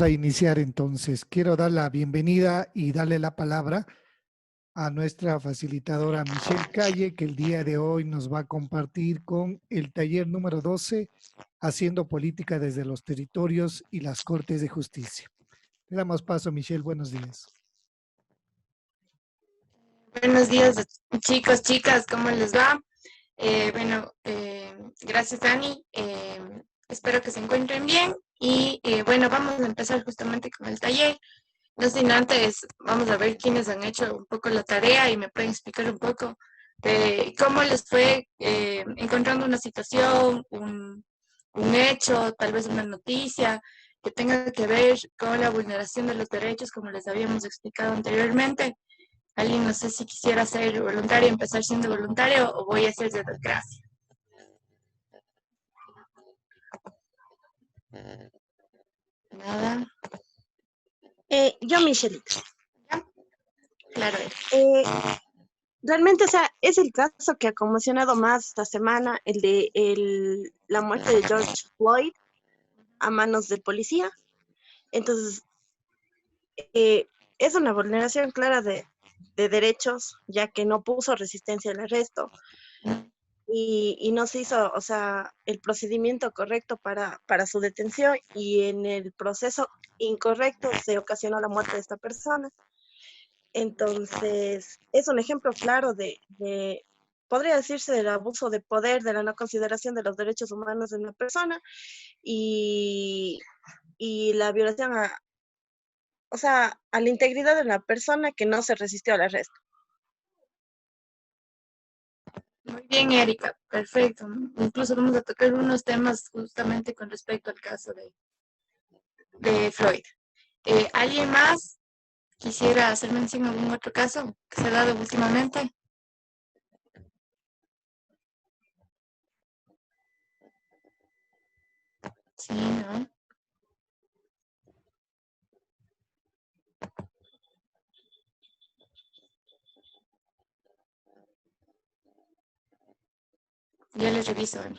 Vamos a iniciar entonces. Quiero dar la bienvenida y darle la palabra a nuestra facilitadora Michelle Calle, que el día de hoy nos va a compartir con el taller número 12, Haciendo Política desde los Territorios y las Cortes de Justicia. Le damos paso, Michelle. Buenos días. Buenos días, chicos, chicas, ¿cómo les va? Gracias, Dani. Espero que se encuentren bien. Y bueno, vamos a empezar justamente con el taller. No sin antes, vamos a ver quiénes han hecho un poco la tarea y me pueden explicar un poco de cómo les fue encontrando una situación, un hecho, tal vez una noticia que tenga que ver con la vulneración de los derechos, como les habíamos explicado anteriormente. Alguien, no sé si quisiera ser voluntario, empezar siendo voluntario o voy a ser de desgracia. Nada. Yo, Michelle. ¿Ya? Claro. Realmente, o sea, es el caso que ha conmocionado más esta semana, el de la muerte de George Floyd a manos del policía. Entonces, es una vulneración clara de derechos, ya que no puso resistencia al arresto y no se hizo, o sea, el procedimiento correcto para su detención, y en el proceso incorrecto se ocasionó la muerte de esta persona. Entonces, es un ejemplo claro podría decirse, del abuso de poder, de la no consideración de los derechos humanos de una persona y la violación a la integridad de una persona que no se resistió al arresto. Muy bien, Erika, perfecto. Incluso vamos a tocar unos temas justamente con respecto al caso de Floyd. ¿Alguien más quisiera hacer mención a algún otro caso que se ha dado últimamente? Sí, ¿no? Ya les reviso. ¿Alguien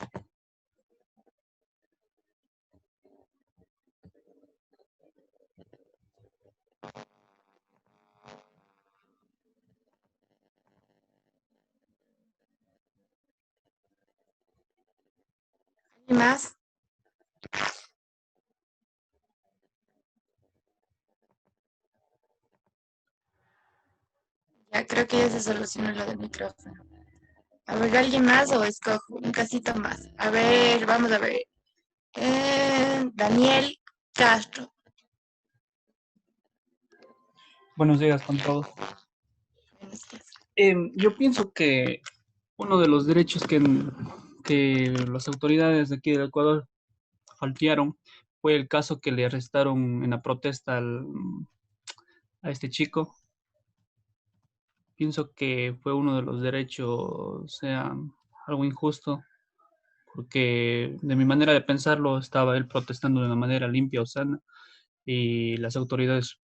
más? Ya creo que ya se solucionó lo del micrófono. A ver, ¿alguien más o escojo un casito más? A ver, vamos a ver. Daniel Castro. Buenos días con todos. Buenos días. Yo pienso que uno de los derechos que las autoridades de aquí del Ecuador faltearon fue el caso que le arrestaron en la protesta a este chico. Pienso que fue uno de los derechos, o sea, algo injusto, porque de mi manera de pensarlo estaba él protestando de una manera limpia o sana, y las autoridades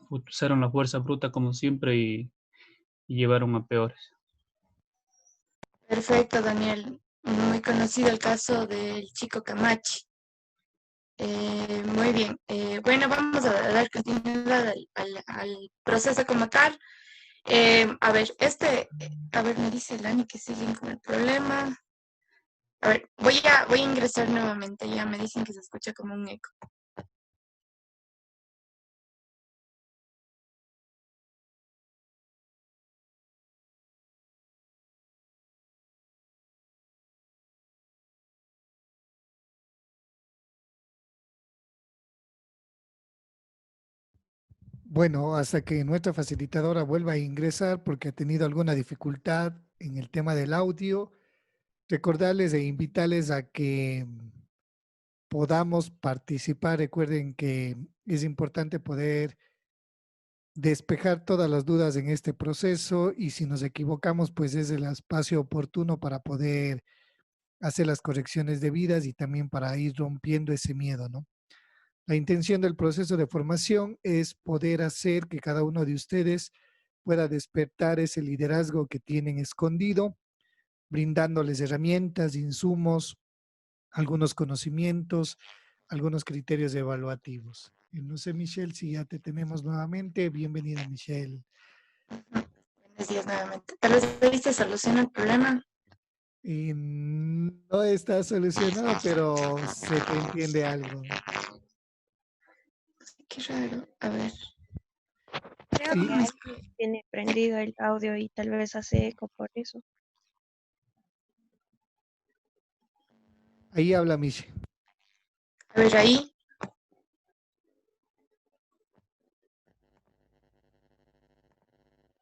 usaron la fuerza bruta como siempre y llevaron a peores. Perfecto, Daniel. Muy conocido el caso del chico Camachi. Muy bien. Bueno, vamos a dar continuidad al proceso como tal. A ver, me dice Lani que siguen con el problema. A ver, voy a ingresar nuevamente. Ya me dicen que se escucha como un eco. Bueno, hasta que nuestra facilitadora vuelva a ingresar porque ha tenido alguna dificultad en el tema del audio, recordarles e invitarles a que podamos participar. Recuerden que es importante poder despejar todas las dudas en este proceso, y si nos equivocamos, pues es el espacio oportuno para poder hacer las correcciones debidas y también para ir rompiendo ese miedo, ¿no? La intención del proceso de formación es poder hacer que cada uno de ustedes pueda despertar ese liderazgo que tienen escondido, brindándoles herramientas, insumos, algunos conocimientos, algunos criterios evaluativos. No sé, Michelle, si ya te tenemos nuevamente. Bienvenida, Michelle. Buenos días nuevamente. Tal vez viste solución al problema. Y no está solucionado, pero se te entiende algo. Qué raro. A ver. Creo Y, que alguien tiene prendido el audio y tal vez hace eco por eso. ahí habla Michelle. A ver, ahí.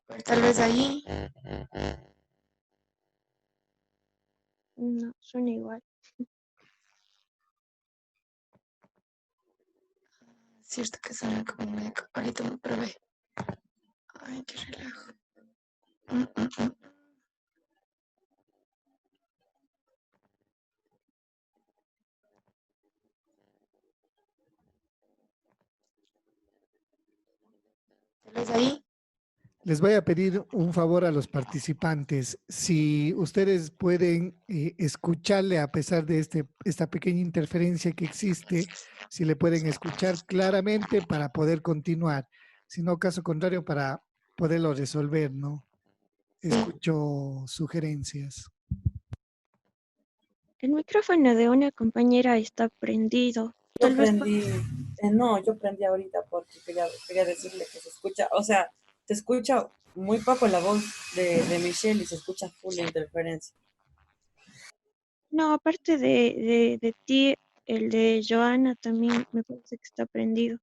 A ver, tal vez ahí. No, suena igual. Es cierto que suena como un eco. Ahorita me probé. Ay, qué relajo. Mm, mm, mm. Tal vez ahí. Les voy a pedir un favor a los participantes. Si ustedes pueden escucharle a pesar de esta pequeña interferencia que existe, si le pueden escuchar claramente para poder continuar. Si no, caso contrario, para poderlo resolver, ¿no? Escucho sugerencias. El micrófono de una compañera está prendido. Yo Tal vez prendí, no, yo prendí ahorita porque quería decirle que se escucha, o sea, se escucha muy poco la voz de Michelle y se escucha full la interferencia. no, aparte de ti, el de Joana también me parece que está prendido.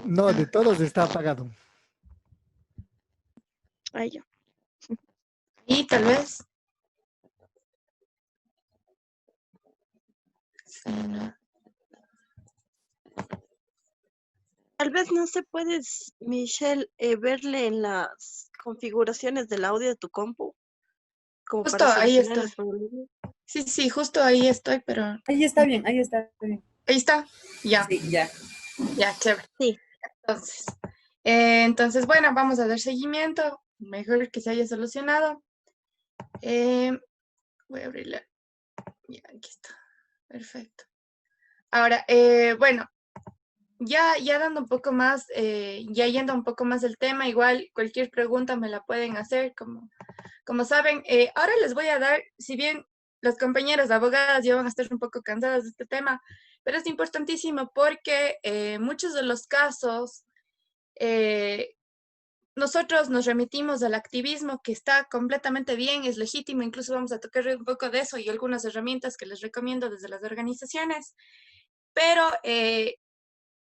No, de todos está apagado. Ay, ya. Y tal vez. Sí, no. Tal vez no se puedes, Michelle, verle en las configuraciones del audio de tu compu, como Justo para ahí solucionar estoy. el problema. Sí, sí, justo ahí estoy, pero Ahí está bien, ahí está bien. ahí está. Ya, Sí, ya. ya, chévere. Sí. Entonces, bueno, vamos a dar seguimiento. Mejor que se haya solucionado. Voy a abrirla. Ya, aquí está. Perfecto. Ahora, bueno, ya dando un poco más, ya yendo un poco más del tema, igual cualquier pregunta me la pueden hacer, como saben. Ahora les voy a dar, si bien las compañeras abogadas ya van a estar un poco cansadas de este tema, pero es importantísimo porque muchos de los casos, nosotros nos remitimos al activismo, que está completamente bien, es legítimo, incluso vamos a tocar un poco de eso y algunas herramientas que les recomiendo desde las organizaciones, pero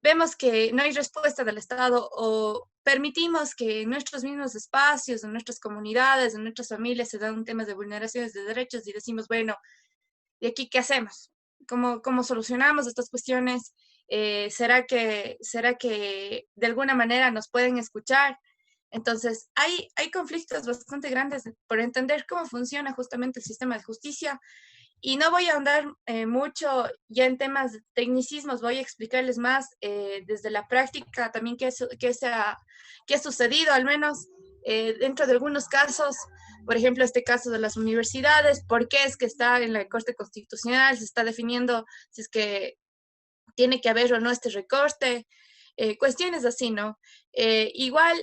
vemos que no hay respuesta del Estado o permitimos que en nuestros mismos espacios, en nuestras comunidades, en nuestras familias se dan un tema de vulneraciones de derechos y decimos, bueno, ¿y aquí qué hacemos? ¿Cómo solucionamos estas cuestiones? ¿Será que de alguna manera nos pueden escuchar? Entonces, hay conflictos bastante grandes por entender cómo funciona justamente el sistema de justicia, y no voy a ahondar mucho ya en temas de tecnicismos, voy a explicarles más desde la práctica también qué ha sucedido, al menos dentro de algunos casos. Por ejemplo, este caso de las universidades, por qué es que está en la Corte Constitucional, se está definiendo si es que tiene que haber o no este recorte, cuestiones así, ¿no? Igual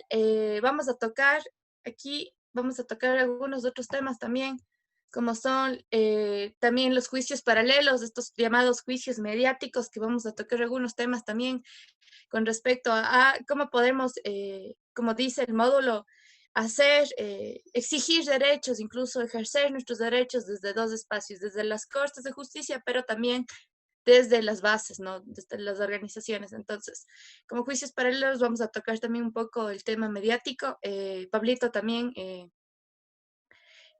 vamos a tocar algunos otros temas también, como son también los juicios paralelos, estos llamados juicios mediáticos, que vamos a tocar algunos temas también con respecto a cómo podemos, como dice el módulo, exigir derechos, incluso ejercer nuestros derechos desde dos espacios, desde las Cortes de Justicia, pero también desde las bases, ¿no? Desde las organizaciones. Entonces, como juicios paralelos, vamos a tocar también un poco el tema mediático. Pablito también,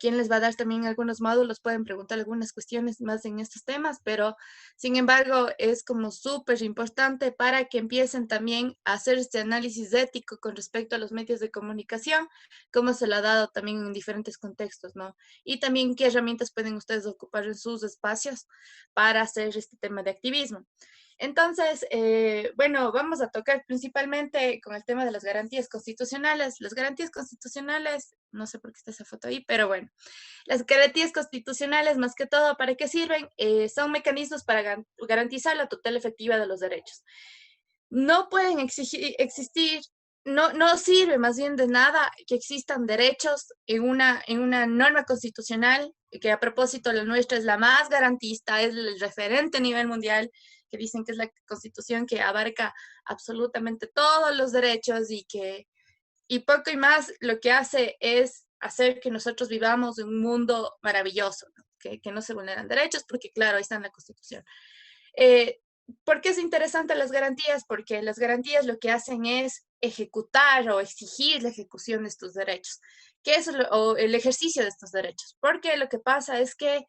quien les va a dar también algunos módulos, pueden preguntar algunas cuestiones más en estos temas, pero sin embargo es como súper importante para que empiecen también a hacer este análisis ético con respecto a los medios de comunicación, cómo se lo ha dado también en diferentes contextos, ¿no? Y también qué herramientas pueden ustedes ocupar en sus espacios para hacer este tema de activismo. Entonces, bueno, vamos a tocar principalmente con el tema de las garantías constitucionales. Las garantías constitucionales, no sé por qué está esa foto ahí, pero bueno, las garantías constitucionales, más que todo, ¿para qué sirven? Son mecanismos para garantizar la tutela efectiva de los derechos. No pueden existir, no sirve más bien de nada que existan derechos en una norma constitucional, que a propósito la nuestra es la más garantista, es el referente a nivel mundial, que dicen que es la constitución que abarca absolutamente todos los derechos y poco y más lo que hace es hacer que nosotros vivamos en un mundo maravilloso, ¿no? Que no se vulneran derechos, porque claro, ahí está en la Constitución. ¿Por qué es interesante las garantías? Porque las garantías lo que hacen es ejecutar o exigir la ejecución de estos derechos, que es o el ejercicio de estos derechos. Porque lo que pasa es que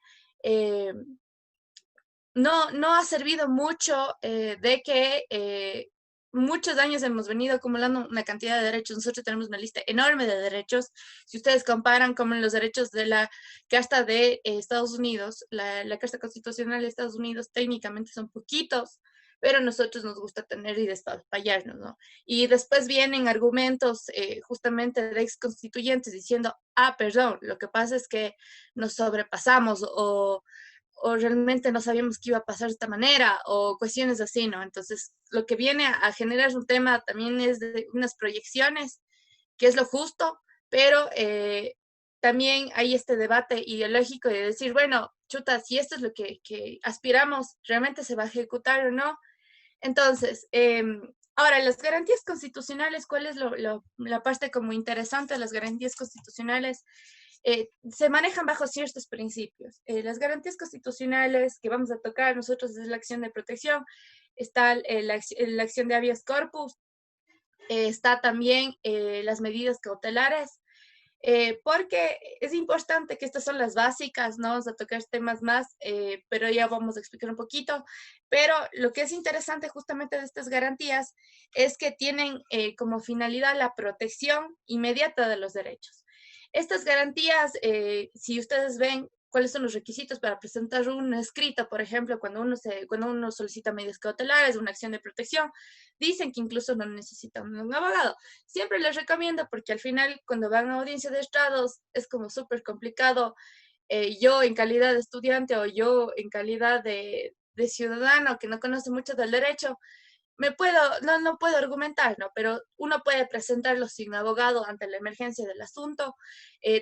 no ha servido mucho de que muchos años hemos venido acumulando una cantidad de derechos. Nosotros tenemos una lista enorme de derechos. Si ustedes comparan con los derechos de la Carta de Estados Unidos, la Carta Constitucional de Estados Unidos técnicamente son poquitos, pero a nosotros nos gusta tener y despapallarnos, ¿no? Y después vienen argumentos justamente de ex constituyentes diciendo, perdón, lo que pasa es que nos sobrepasamos o realmente no sabíamos que iba a pasar de esta manera, o cuestiones así, ¿no? Entonces, lo que viene a generar un tema también es de unas proyecciones, que es lo justo, pero también hay este debate ideológico de decir, bueno, chuta, si esto es lo que aspiramos, ¿realmente se va a ejecutar o no? Entonces, ahora, las garantías constitucionales, ¿cuál es la parte como interesante de las garantías constitucionales? Se manejan bajo ciertos principios. Las garantías constitucionales que vamos a tocar nosotros es la acción de protección, está la acción de habeas corpus, está también las medidas cautelares, porque es importante que estas son las básicas, no vamos a tocar temas más, pero ya vamos a explicar un poquito. Pero lo que es interesante justamente de estas garantías es que tienen como finalidad la protección inmediata de los derechos. Estas garantías, si ustedes ven cuáles son los requisitos para presentar un escrito, por ejemplo, cuando uno solicita medidas cautelares, una acción de protección, dicen que incluso no necesitan un abogado. Siempre les recomiendo porque al final cuando van a audiencia de estrados es como súper complicado. Yo en calidad de estudiante o yo en calidad de ciudadano que no conoce mucho del derecho, no puedo argumentar, ¿no? Pero uno puede presentarlo sin abogado ante la emergencia del asunto.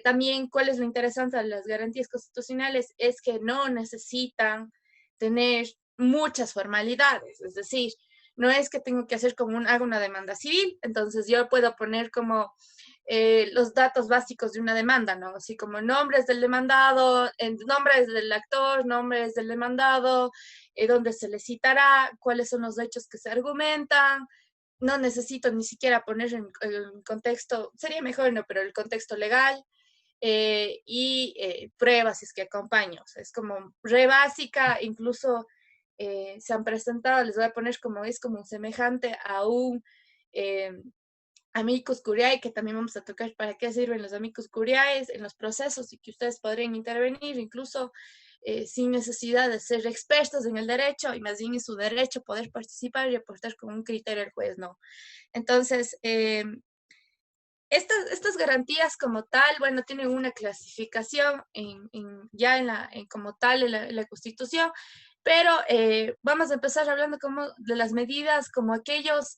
También, ¿cuál es lo interesante de las garantías constitucionales? Es que no necesitan tener muchas formalidades, es decir, no es que tengo que hacer hago una demanda civil, entonces yo puedo poner como los datos básicos de una demanda, ¿no? Así como nombres del demandado, nombres del actor, nombres del demandado, dónde se le citará, cuáles son los hechos que se argumentan. No necesito ni siquiera poner en contexto, sería mejor, ¿no? Pero el contexto legal y pruebas si es que acompaño. O sea, es como re básica, incluso se han presentado, les voy a poner como es como semejante a un amicus curiae, que también vamos a tocar para qué sirven los amicus curiae en los procesos y que ustedes podrían intervenir incluso sin necesidad de ser expertos en el derecho y más bien en su derecho poder participar y aportar con un criterio al juez, ¿no? Entonces, estas garantías como tal, bueno, tienen una clasificación como tal en la Constitución, pero vamos a empezar hablando como de las medidas, como aquellas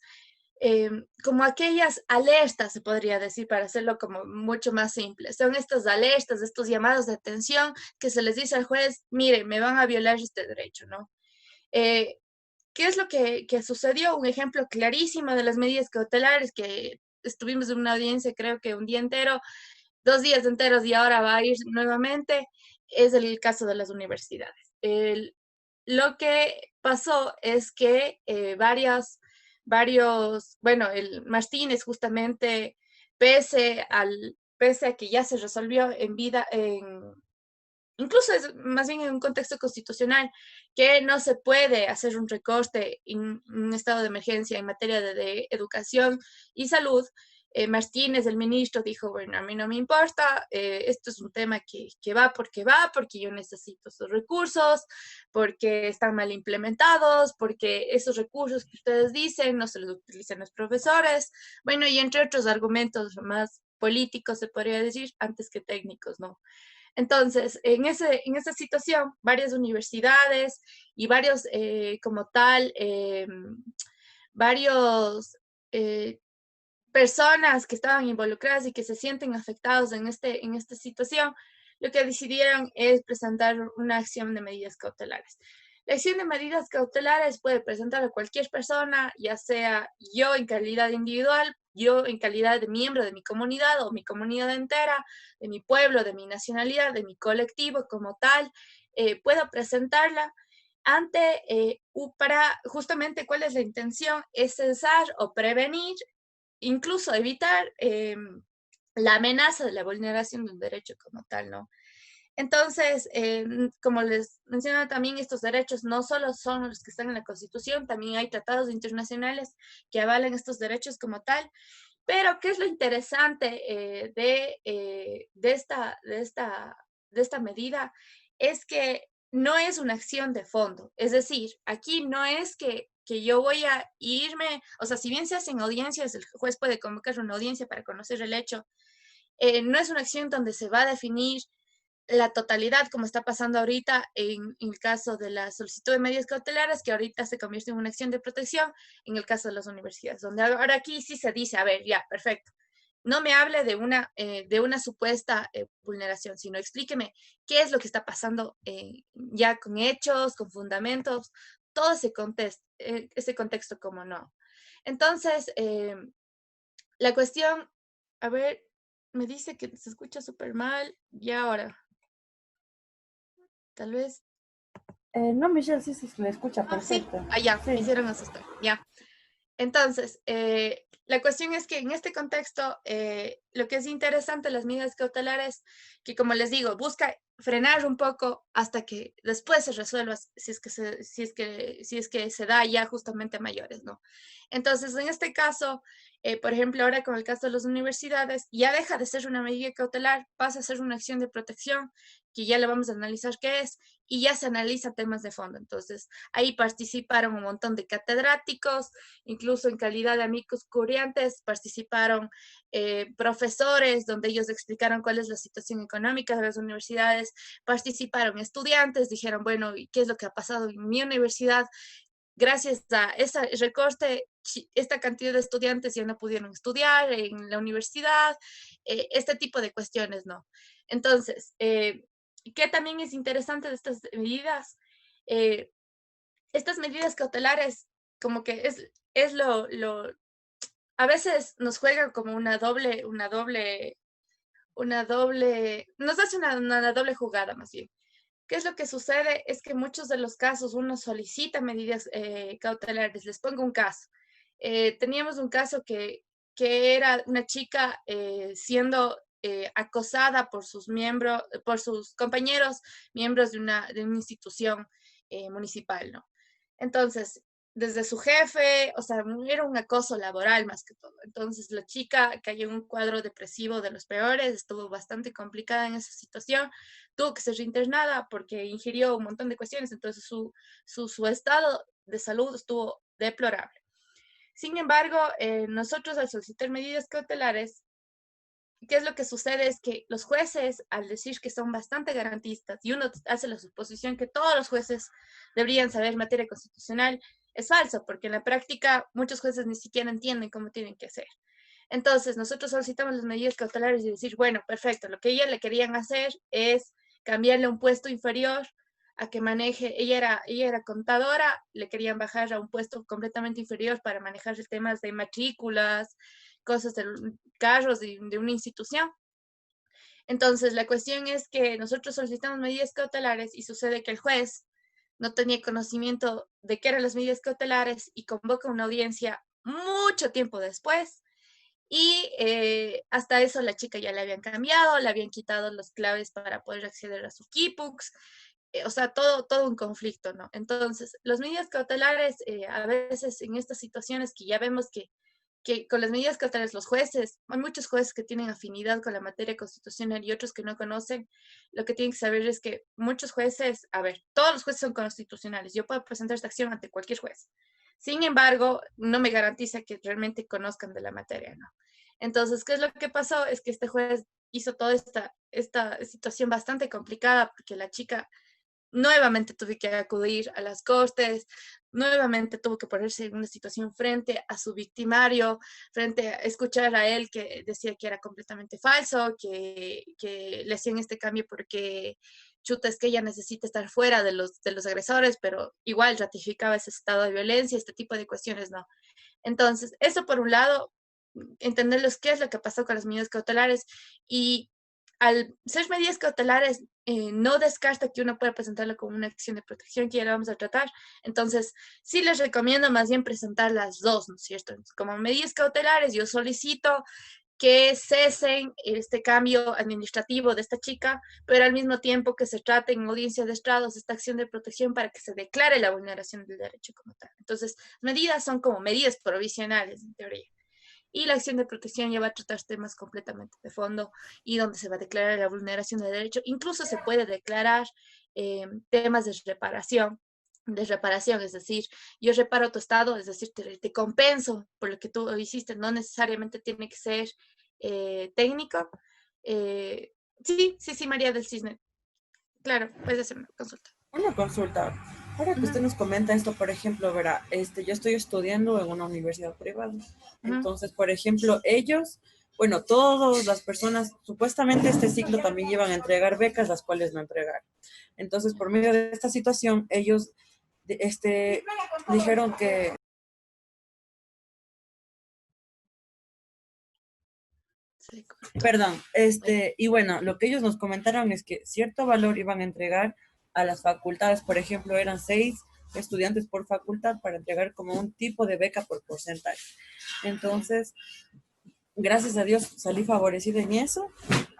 alertas, se podría decir, para hacerlo como mucho más simple. Son estas alertas, estos llamados de atención que se les dice al juez, mire, me van a violar este derecho, ¿no? ¿Qué es lo que sucedió? Un ejemplo clarísimo de las medidas cautelares que estuvimos en una audiencia, creo que un día entero, 2 días enteros y ahora va a ir nuevamente, es el caso de las universidades. Lo que pasó es que bueno, el Martínez justamente, pese a que ya se resolvió incluso es más bien en un contexto constitucional, que no se puede hacer un recorte en un estado de emergencia en materia de educación y salud, Martínez, el ministro, dijo, bueno, a mí no me importa, esto es un tema que va, porque yo necesito esos recursos, porque están mal implementados, porque esos recursos que ustedes dicen no se los utilizan los profesores, bueno, y entre otros argumentos más políticos, se podría decir, antes que técnicos, ¿no? Entonces, en esa situación, varias universidades y varios, como tal, varios personas que estaban involucradas y que se sienten afectados en esta situación, lo que decidieron es presentar una acción de medidas cautelares. La acción de medidas cautelares puede presentar a cualquier persona, ya sea yo en calidad individual, yo en calidad de miembro de mi comunidad o mi comunidad entera, de mi pueblo, de mi nacionalidad, de mi colectivo como tal, puedo presentarla ante, para justamente cuál es la intención, es cesar o prevenir, incluso evitar la amenaza de la vulneración de un derecho como tal, ¿no? Entonces, como les menciono también, estos derechos no solo son los que están en la Constitución, también hay tratados internacionales que avalan estos derechos como tal. Pero, ¿qué es lo interesante de esta medida? Es que no es una acción de fondo. Es decir, aquí no es que yo voy a irme, o sea, si bien se hacen audiencias, el juez puede convocar una audiencia para conocer el hecho, no es una acción donde se va a definir la totalidad, como está pasando ahorita en el caso de la solicitud de medidas cautelares, que ahorita se convierte en una acción de protección, en el caso de las universidades, donde ahora aquí sí se dice, a ver, ya, perfecto, no me hable de una supuesta vulneración, sino explíqueme qué es lo que está pasando ya con hechos, con fundamentos, todo ese contexto, como no. Entonces, la cuestión, a ver, me dice que se escucha súper mal, y ahora, tal vez. No, Michelle, sí, sí, le escucha Sí, perfecto. allá, me Sí. hicieron asustar, ya. Entonces, la cuestión es que en este contexto, lo que es interesante, las medidas cautelares, que como les digo, busca frenar un poco hasta que después se resuelva si es que se da ya justamente a mayores, ¿no? Entonces, en este caso, por ejemplo, ahora con el caso de las universidades, ya deja de ser una medida cautelar, pasa a ser una acción de protección, que ya le vamos a analizar qué es, y ya se analiza temas de fondo. Entonces, ahí participaron un montón de catedráticos, incluso en calidad de amigos curiantes, participaron profesores, donde ellos explicaron cuál es la situación económica de las universidades, participaron estudiantes, dijeron, bueno, ¿y qué es lo que ha pasado en mi universidad? Gracias a ese recorte, esta cantidad de estudiantes ya no pudieron estudiar en la universidad, este tipo de cuestiones, ¿no? Entonces, ¿qué también es interesante de estas medidas? Estas medidas cautelares, como que es a veces nos juegan como nos hace una doble jugada más bien. ¿Qué es lo que sucede? Es que en muchos de los casos uno solicita medidas cautelares. Les pongo un caso. Teníamos un caso que era una chica siendo acosada por sus miembros, por sus compañeros, miembros de una institución municipal, ¿no? Entonces, desde su jefe, o sea, era un acoso laboral más que todo. Entonces, la chica cayó en un cuadro depresivo de los peores, estuvo bastante complicada en esa situación, tuvo que ser reinternada porque ingirió un montón de cuestiones, entonces su estado de salud estuvo deplorable. Sin embargo, nosotros al solicitar medidas cautelares, ¿qué es lo que sucede? Es que los jueces, al decir que son bastante garantistas, y uno hace la suposición que todos los jueces deberían saber materia constitucional, es falso, porque en la práctica muchos jueces ni siquiera entienden cómo tienen que hacer. Entonces, nosotros solicitamos las medidas cautelares y decir, bueno, perfecto, lo que ella le querían hacer es cambiarle un puesto inferior a que maneje, ella era contadora, le querían bajar a un puesto completamente inferior para manejar temas de matrículas, cosas de carros de una institución. Entonces, la cuestión es que nosotros solicitamos medidas cautelares y sucede que el juez no tenía conocimiento de qué eran las medidas cautelares y convoca una audiencia mucho tiempo después. Y hasta eso la chica ya le habían cambiado, le habían quitado las claves para poder acceder a su Keybox. O sea, todo un conflicto, ¿no? Entonces, las medidas cautelares, a veces en estas situaciones que ya vemos que con las medidas cautelares los jueces, hay muchos jueces que tienen afinidad con la materia constitucional y otros que no conocen. Lo que tienen que saber es que muchos jueces, a ver, todos los jueces son constitucionales. Yo puedo presentar esta acción ante cualquier juez. Sin embargo, no me garantiza que realmente conozcan de la materia, ¿no? Entonces, ¿qué es lo que pasó? Es que este juez hizo toda esta situación bastante complicada porque la chica nuevamente tuvo que acudir a las cortes, nuevamente tuvo que ponerse en una situación frente a su victimario, frente a escuchar a él que decía que era completamente falso, que le hacían este cambio porque chuta, es que ella necesita estar fuera de los agresores, pero igual ratificaba ese estado de violencia, este tipo de cuestiones, ¿no? Entonces, eso por un lado, entenderlos qué es lo que pasó con las medidas cautelares y al ser medidas cautelares no descarta que uno pueda presentarlo como una acción de protección, que ya la vamos a tratar. Entonces, sí les recomiendo más bien presentar las dos, ¿no es cierto? Entonces, como medidas cautelares, yo solicito que cesen este cambio administrativo de esta chica, pero al mismo tiempo que se trate en audiencia de estrados esta acción de protección para que se declare la vulneración del derecho como tal. Entonces, medidas son como medidas provisionales, en teoría. Y la acción de protección ya va a tratar temas completamente de fondo y donde se va a declarar la vulneración de derecho. Incluso se puede declarar temas de reparación, es decir, yo reparo tu estado, es decir, te compenso por lo que tú hiciste, no necesariamente tiene que ser técnico. Sí, María del Cisne, claro, puedes hacer una consulta. Una consulta. Ahora que usted nos comenta esto, por ejemplo, verá, yo estoy estudiando en una universidad privada. Entonces, por ejemplo, ellos, bueno, todas las personas, supuestamente este ciclo también iban a entregar becas, las cuales no entregaron. Entonces, por medio de esta situación, ellos dijeron que Sí, perdón, y bueno, lo que ellos nos comentaron es que cierto valor iban a entregar a las facultades, por ejemplo, eran 6 estudiantes por facultad para entregar como un tipo de beca por porcentaje. Entonces, gracias a Dios salí favorecida en eso,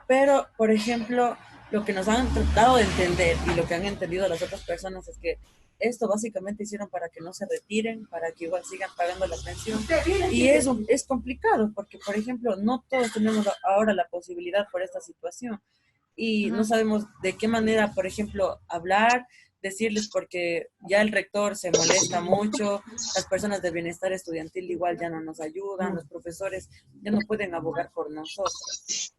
pero, por ejemplo, lo que nos han tratado de entender y lo que han entendido las otras personas es que esto básicamente hicieron para que no se retiren, para que igual sigan pagando la pensión. Y eso es complicado porque, por ejemplo, no todos tenemos ahora la posibilidad por esta situación y no sabemos de qué manera, por ejemplo, hablar, decirles porque ya el rector se molesta mucho, las personas de bienestar estudiantil igual ya no nos ayudan, los profesores ya no pueden abogar por nosotros.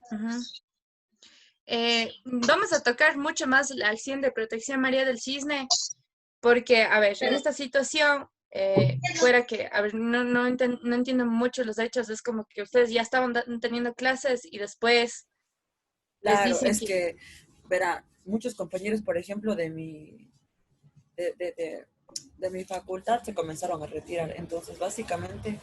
Vamos a tocar mucho más la acción de protección María del Cisne, porque, a ver, en esta situación, fuera que, a ver, no entiendo mucho los hechos, es como que ustedes ya estaban teniendo clases y después les Claro, dicen es que, verá, muchos compañeros, por ejemplo, de mi facultad se comenzaron a retirar. Entonces, básicamente,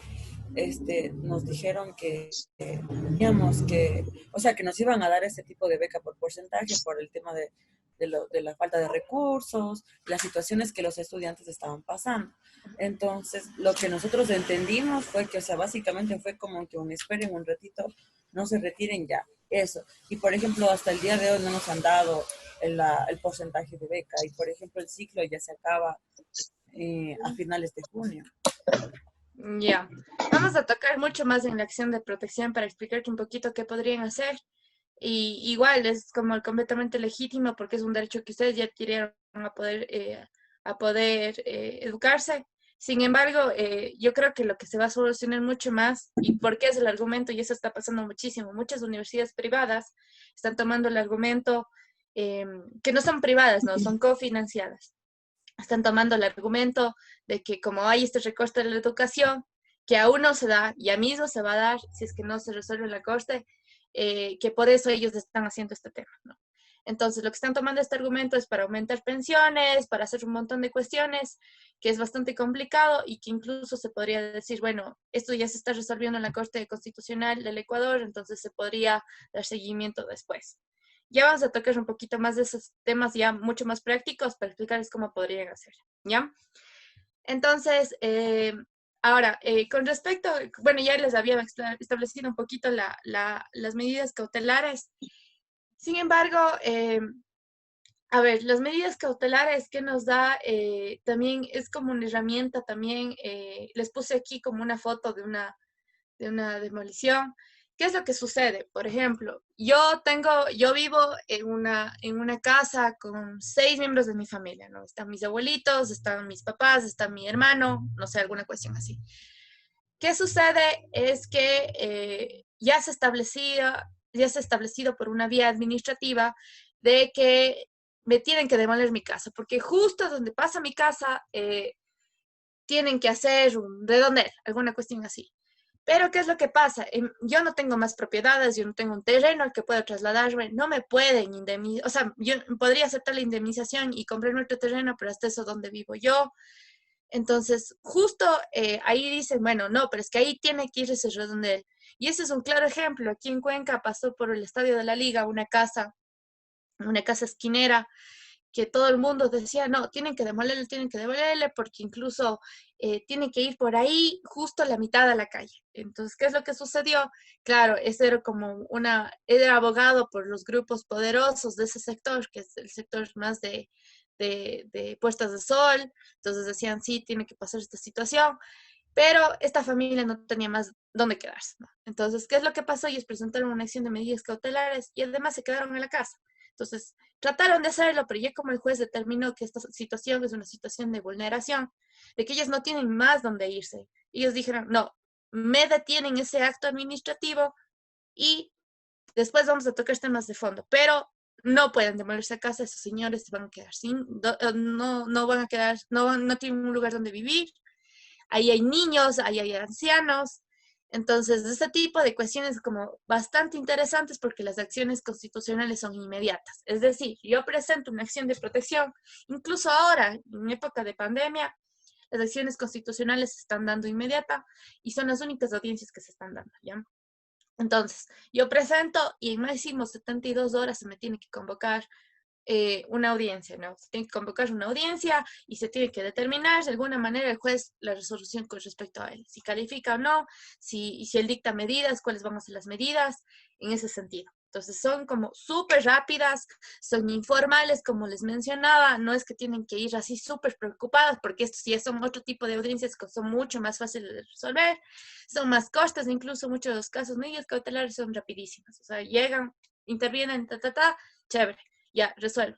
nos dijeron que teníamos que, o sea, que nos iban a dar ese tipo de beca por porcentaje por el tema de la falta de recursos, las situaciones que los estudiantes estaban pasando. Entonces, lo que nosotros entendimos fue que, o sea, básicamente fue como que esperen un ratito, no se retiren ya, eso. Y, por ejemplo, hasta el día de hoy no nos han dado el porcentaje de beca y, por ejemplo, el ciclo ya se acaba a finales de junio. ya. Vamos a tocar mucho más en la acción de protección para explicarte un poquito qué podrían hacer. Y igual es como completamente legítimo porque es un derecho que ustedes ya adquirieron a poder educarse. Sin embargo, yo creo que lo que se va a solucionar mucho más, y porque es el argumento, y eso está pasando muchísimo, muchas universidades privadas están tomando el argumento que no son privadas, no, son cofinanciadas. Están tomando el argumento de que como hay este recorte de la educación, que aún no se da, y a mismo se va a dar si es que no se resuelve la corte, que por eso ellos están haciendo este tema, ¿no? Entonces, lo que están tomando este argumento es para aumentar pensiones, para hacer un montón de cuestiones, que es bastante complicado y que incluso se podría decir, bueno, esto ya se está resolviendo en la Corte Constitucional del Ecuador, entonces se podría dar seguimiento después. Ya vamos a tocar un poquito más de esos temas ya mucho más prácticos para explicarles cómo podrían hacer, ¿ya? Entonces, ahora, con respecto, bueno, ya les había establecido un poquito las medidas cautelares. Sin embargo, a ver, las medidas cautelares que nos da también es como una herramienta, también les puse aquí como una foto de una demolición. ¿Qué es lo que sucede? Por ejemplo, yo vivo en una casa con 6 miembros de mi familia, ¿no? Están mis abuelitos, están mis papás, está mi hermano, no sé, alguna cuestión así. ¿Qué sucede? Es que ya se ha establecido por una vía administrativa de que me tienen que demoler mi casa, porque justo donde pasa mi casa tienen que hacer un redondel, alguna cuestión así. Pero ¿qué es lo que pasa? Yo no tengo más propiedades, yo no tengo un terreno al que puedo trasladarme, no me pueden indemnizar, o sea, yo podría aceptar la indemnización y comprar otro terreno, pero hasta eso donde vivo yo. Entonces, justo ahí dicen, bueno, no, pero es que ahí tiene que ir ese redondel. Y ese es un claro ejemplo. Aquí en Cuenca pasó por el Estadio de la Liga una casa esquinera, que todo el mundo decía, no, tienen que demolerle, porque incluso tienen que ir por ahí justo a la mitad de la calle. Entonces, ¿qué es lo que sucedió? Claro, ese era era abogado por los grupos poderosos de ese sector, que es el sector más de puestas de sol. Entonces decían, sí, tiene que pasar esta situación, pero esta familia no tenía más dónde quedarse, ¿no? Entonces, ¿qué es lo que pasó? Ellos presentaron una acción de medidas cautelares y además se quedaron en la casa. Entonces, trataron de hacerlo, pero ya como el juez determinó que esta situación es una situación de vulneración, de que ellos no tienen más dónde irse, ellos dijeron, no, me detienen ese acto administrativo y después vamos a tocar temas de fondo, pero no pueden demolerse a casa, esos señores se van a quedar no van a quedar, no tienen un lugar donde vivir, ahí hay niños, ahí hay ancianos. Entonces, este tipo de cuestiones como bastante interesantes porque las acciones constitucionales son inmediatas. Es decir, yo presento una acción de protección, incluso ahora, en época de pandemia, las acciones constitucionales se están dando inmediata y son las únicas audiencias que se están dando, ¿ya? Entonces, yo presento y en máximo 72 horas se me tiene que convocar una audiencia, ¿no? Se tiene que convocar una audiencia y se tiene que determinar de alguna manera el juez la resolución con respecto a él, si califica o no, si él dicta medidas, cuáles van a ser las medidas, en ese sentido. Entonces son como súper rápidas, son informales, como les mencionaba, no es que tienen que ir así súper preocupadas, porque estos ya son otro tipo de audiencias que son mucho más fáciles de resolver, son más cortas, incluso muchos de los casos medios cautelares son rapidísimas, o sea, llegan, intervienen, chévere, ya, resuelvo.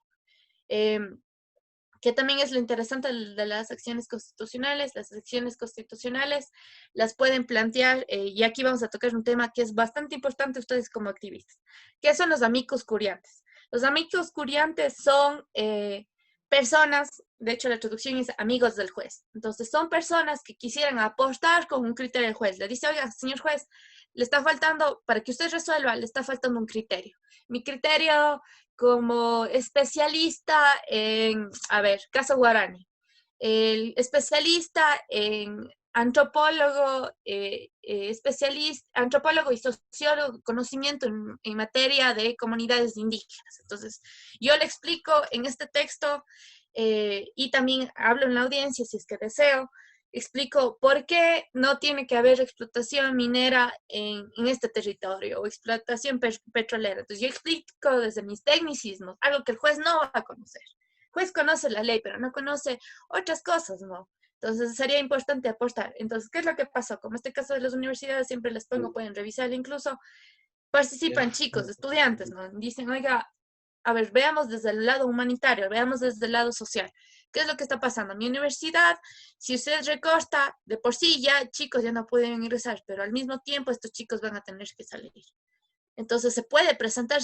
Que también es lo interesante de las acciones constitucionales. Las acciones constitucionales las pueden plantear, y aquí vamos a tocar un tema que es bastante importante ustedes como activistas. ¿Qué son los amicus curiantes? Los amicus curiantes son personas, de hecho la traducción es amigos del juez. Entonces son personas que quisieran aportar con un criterio del juez. Le dice, oiga, señor juez, le está faltando, para que usted resuelva, le está faltando un criterio. Mi criterio como especialista en, a ver, caso Guarani, el especialista en antropólogo, antropólogo y sociólogo, conocimiento en materia de comunidades indígenas. Entonces, yo le explico en este texto y también hablo en la audiencia si es que deseo, explico por qué no tiene que haber explotación minera en este territorio o explotación petrolera. Entonces yo explico desde mis tecnicismos, algo que el juez no va a conocer. El juez conoce la ley, pero no conoce otras cosas, ¿no? Entonces sería importante aportar. Entonces, ¿qué es lo que pasó? Como este caso de las universidades, siempre les pongo, pueden revisar, incluso participan chicos, estudiantes, ¿no? Dicen, oiga, a ver, veamos desde el lado humanitario, veamos desde el lado social. ¿Qué es lo que está pasando? En mi universidad, si usted recorta, de por sí ya chicos ya no pueden ingresar, pero al mismo tiempo estos chicos van a tener que salir. Entonces se puede presentar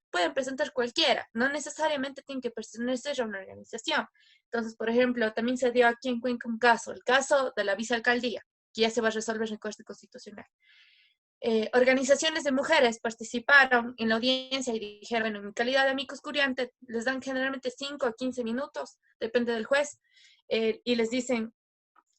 pueden presentar cualquiera, no necesariamente tienen que pertenecer a una organización. Entonces, por ejemplo, también se dio aquí en Cuenca un caso, el caso de la vicealcaldía, que ya se va a resolver en el Corte Constitucional. Organizaciones de mujeres participaron en la audiencia y dijeron, bueno, en mi calidad de amicus curiante, les dan generalmente 5 a 15 minutos, depende del juez, y les dicen,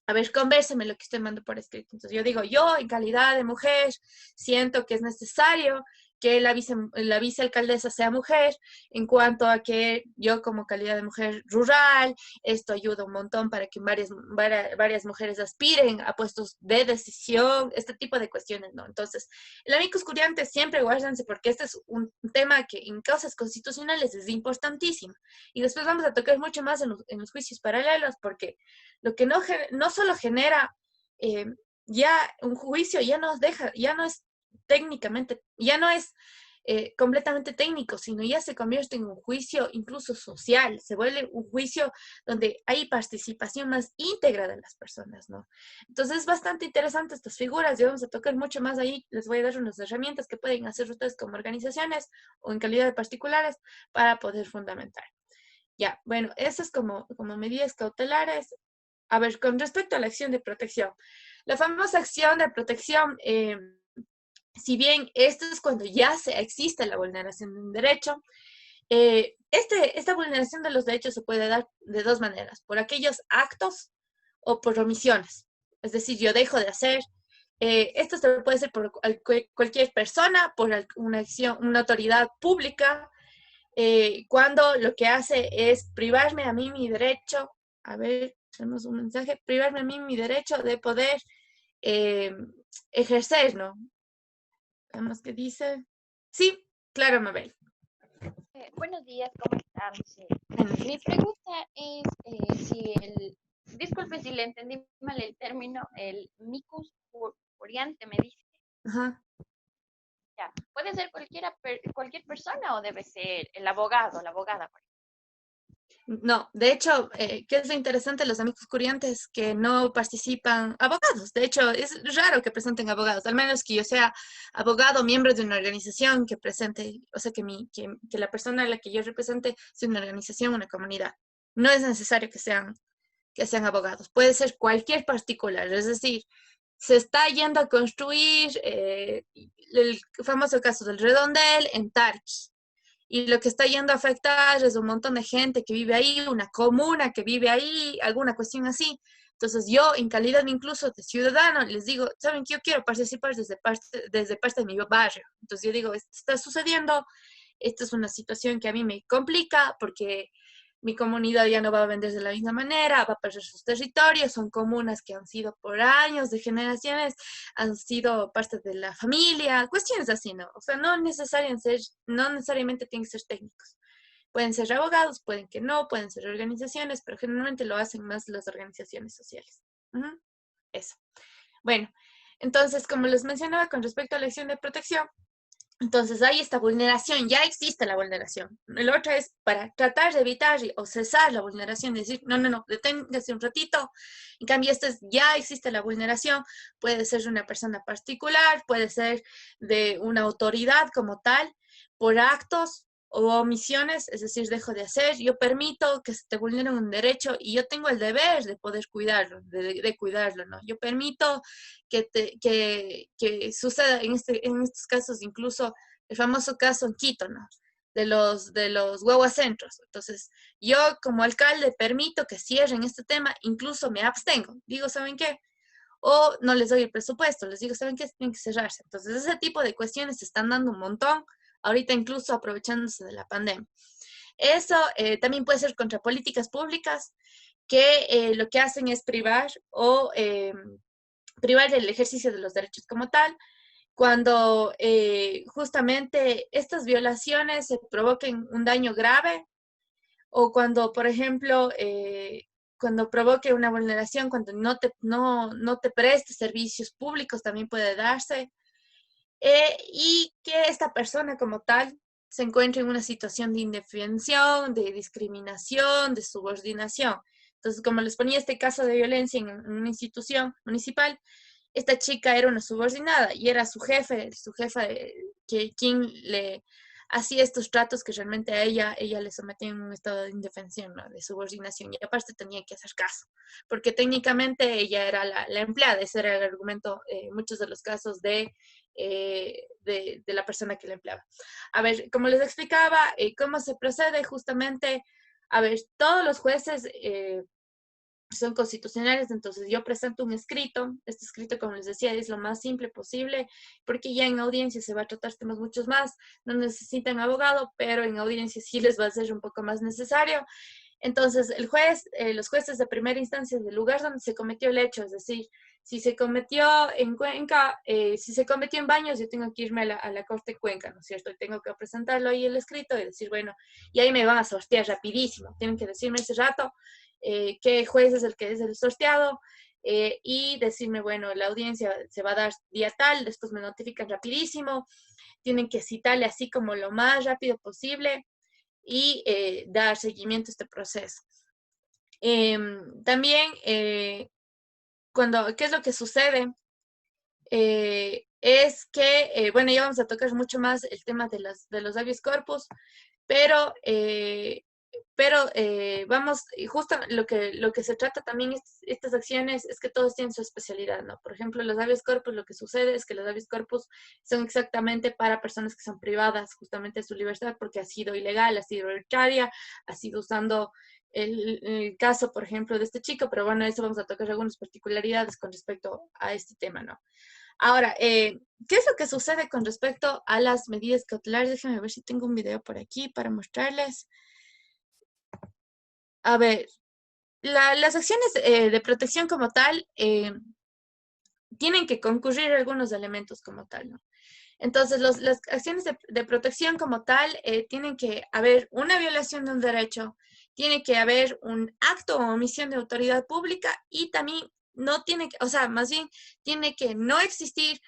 a ver, convérseme lo que usted manda por escrito. Entonces yo digo, yo en calidad de mujer siento que es necesario que la vicealcaldesa sea mujer, en cuanto a que yo como calidad de mujer rural, esto ayuda un montón para que varias mujeres aspiren a puestos de decisión, este tipo de cuestiones, ¿no? Entonces, el amicus curiante siempre guárdense porque este es un tema que en causas constitucionales es importantísimo. Y después vamos a tocar mucho más en los juicios paralelos porque lo que no solo genera ya un juicio ya nos deja, ya no es técnicamente, ya no es completamente técnico, sino ya se convierte en un juicio incluso social, se vuelve un juicio donde hay participación más íntegra de las personas, ¿no? Entonces es bastante interesante estas figuras, y vamos a tocar mucho más ahí, les voy a dar unas herramientas que pueden hacer ustedes como organizaciones o en calidad de particulares para poder fundamentar. Ya, bueno, eso es como medidas cautelares. A ver, con respecto a la acción de protección, la famosa acción de protección, si bien esto es cuando ya existe la vulneración de un derecho, esta vulneración de los derechos se puede dar de dos maneras, por aquellos actos o por omisiones. Es decir, yo dejo de hacer, esto se puede hacer por cualquier persona, por una acción, una autoridad pública, cuando lo que hace es privarme a mí mi derecho, a ver, tenemos un mensaje, privarme a mí mi derecho de poder ejercer, ¿no? Veamos qué dice. Sí, claro, Mabel. Buenos días, ¿cómo están? Sí. Buenos Mi días. pregunta es si disculpe si le entendí mal el término, el micus curiante me dice. Ajá. Ya, ¿puede ser cualquier persona o debe ser el abogado, la abogada? No, de hecho, ¿qué es lo interesante de los amigos curiantes? Que no participan abogados. De hecho, es raro que presenten abogados, al menos que yo sea abogado, miembro de una organización que presente, o sea, que la persona a la que yo represente sea una organización, una comunidad. No es necesario que sean abogados. Puede ser cualquier particular, es decir, se está yendo a construir el famoso caso del Redondel en Tarqui. Y lo que está yendo a afectar es un montón de gente que vive ahí, una comuna que vive ahí, alguna cuestión así. Entonces yo, en calidad incluso de ciudadano, les digo, ¿saben qué? Yo quiero participar desde parte de mi barrio. Entonces yo digo, esto está sucediendo, esta es una situación que a mí me complica porque mi comunidad ya no va a vender de la misma manera, va a perder sus territorios, son comunas que han sido por años, de generaciones, han sido parte de la familia, cuestiones así, ¿no? O sea, no necesariamente tienen que ser técnicos. Pueden ser abogados, pueden que no, pueden ser organizaciones, pero generalmente lo hacen más las organizaciones sociales. Eso. Bueno, entonces, como les mencionaba con respecto a la acción de protección, entonces hay esta vulneración, ya existe la vulneración. El otro es para tratar de evitar o cesar la vulneración, decir, no, deténgase un ratito. En cambio, ya existe la vulneración, puede ser de una persona particular, puede ser de una autoridad como tal, por actos o omisiones, es decir, dejo de hacer, yo permito que se te vulnere un derecho y yo tengo el deber de poder cuidarlo, de cuidarlo, ¿no? Yo permito que suceda en estos casos, incluso el famoso caso en Quito, ¿no? De los guaguacentros. Entonces, yo como alcalde permito que cierren este tema, incluso me abstengo. Digo, ¿saben qué? O no les doy el presupuesto, les digo, ¿saben qué? Tienen que cerrarse. Entonces, ese tipo de cuestiones se están dando un montón, ahorita incluso aprovechándose de la pandemia. Eso también puede ser contra políticas públicas que lo que hacen es privar del ejercicio de los derechos como tal, cuando justamente estas violaciones se provoquen un daño grave o cuando, por ejemplo, cuando provoque una vulneración, cuando no te preste servicios públicos, también puede darse, y que esta persona como tal se encuentre en una situación de indefensión, de discriminación, de subordinación. Entonces, como les ponía este caso de violencia en una institución municipal, esta chica era una subordinada y era su jefa, quien le hacía estos tratos que realmente a ella le sometía en un estado de indefensión, ¿no? De subordinación, y aparte tenía que hacer caso, porque técnicamente ella era la empleada, ese era el argumento, muchos de los casos de la persona que la empleaba. A ver, como les explicaba, cómo se procede justamente, a ver, todos los jueces son constitucionales, entonces yo presento un escrito, este escrito, como les decía, es lo más simple posible, porque ya en audiencia se va a tratar temas muchos más, no necesitan abogado, pero en audiencia sí les va a ser un poco más necesario. Entonces, los jueces de primera instancia del lugar donde se cometió el hecho, es decir, si se cometió en Cuenca, si se cometió en Baños, yo tengo que irme a la Corte Cuenca, ¿no es cierto? Y tengo que presentarlo ahí el escrito y decir, bueno, y ahí me van a sortear rapidísimo. Tienen que decirme ese rato qué juez es el que es el sorteado, y decirme, bueno, la audiencia se va a dar día tal, después me notifican rapidísimo, tienen que citarle así como lo más rápido posible y dar seguimiento a este proceso. También, ¿qué es lo que sucede? Es que, bueno, ya vamos a tocar mucho más el tema de los habeas corpus, pero vamos, y justo lo que se trata también estas acciones es que todos tienen su especialidad, ¿no? Por ejemplo, los habeas corpus, lo que sucede es que los habeas corpus son exactamente para personas que son privadas justamente de su libertad porque ha sido ilegal, ha sido arbitraria, ha sido usando el caso, por ejemplo, de este chico, pero bueno, eso vamos a tocar algunas particularidades con respecto a este tema, ¿no? Ahora, ¿qué es lo que sucede con respecto a las medidas cautelares? Déjenme ver si tengo un video por aquí para mostrarles. A ver, las acciones de protección como tal tienen que concurrir algunos elementos como tal, ¿no? Entonces, las acciones de protección como tal tienen que haber una violación de un derecho, tiene que haber un acto o omisión de autoridad pública y también no tiene que, o sea, más bien tiene que no existir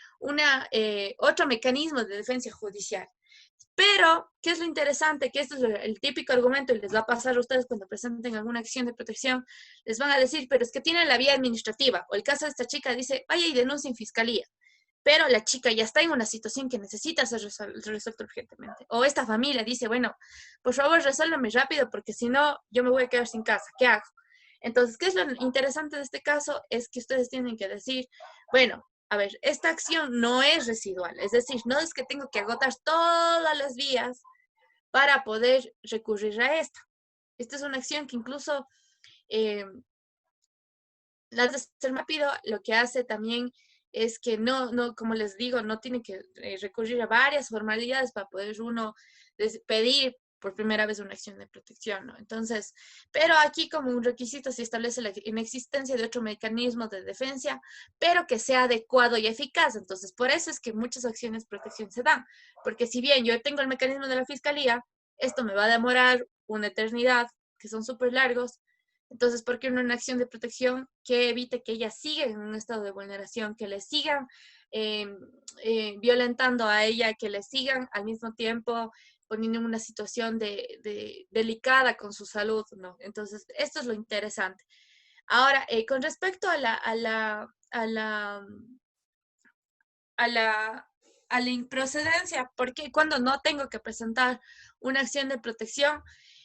otro mecanismo de defensa judicial. Pero, ¿qué es lo interesante? Que esto es el típico argumento y les va a pasar a ustedes cuando presenten alguna acción de protección. Les van a decir, pero es que tienen la vía administrativa. O el caso de esta chica dice, vaya y denuncia en fiscalía. Pero la chica ya está en una situación que necesita ser resuelta urgentemente. O esta familia dice, bueno, por favor, resuélveme rápido porque si no, yo me voy a quedar sin casa. ¿Qué hago? Entonces, ¿qué es lo interesante de este caso? Es que ustedes tienen que decir, bueno, a ver, esta acción no es residual, es decir, no es que tengo que agotar todas las vías para poder recurrir a esta. Esta es una acción que incluso la de ser rápido, lo que hace también es que como les digo, no tiene que recurrir a varias formalidades para poder uno pedir por primera vez una acción de protección, ¿no? Entonces, pero aquí como un requisito se establece la inexistencia de otro mecanismo de defensa, pero que sea adecuado y eficaz. Entonces, por eso es que muchas acciones de protección se dan, porque si bien yo tengo el mecanismo de la fiscalía, esto me va a demorar una eternidad, que son súper largos. Entonces, ¿por qué no una acción de protección que evite que ella siga en un estado de vulneración, que le sigan violentando a ella, que le sigan al mismo tiempo poniendo en una situación delicada con su salud, ¿no? Entonces, esto es lo interesante. Ahora, con respecto a la improcedencia, porque cuando no tengo que presentar una acción de protección,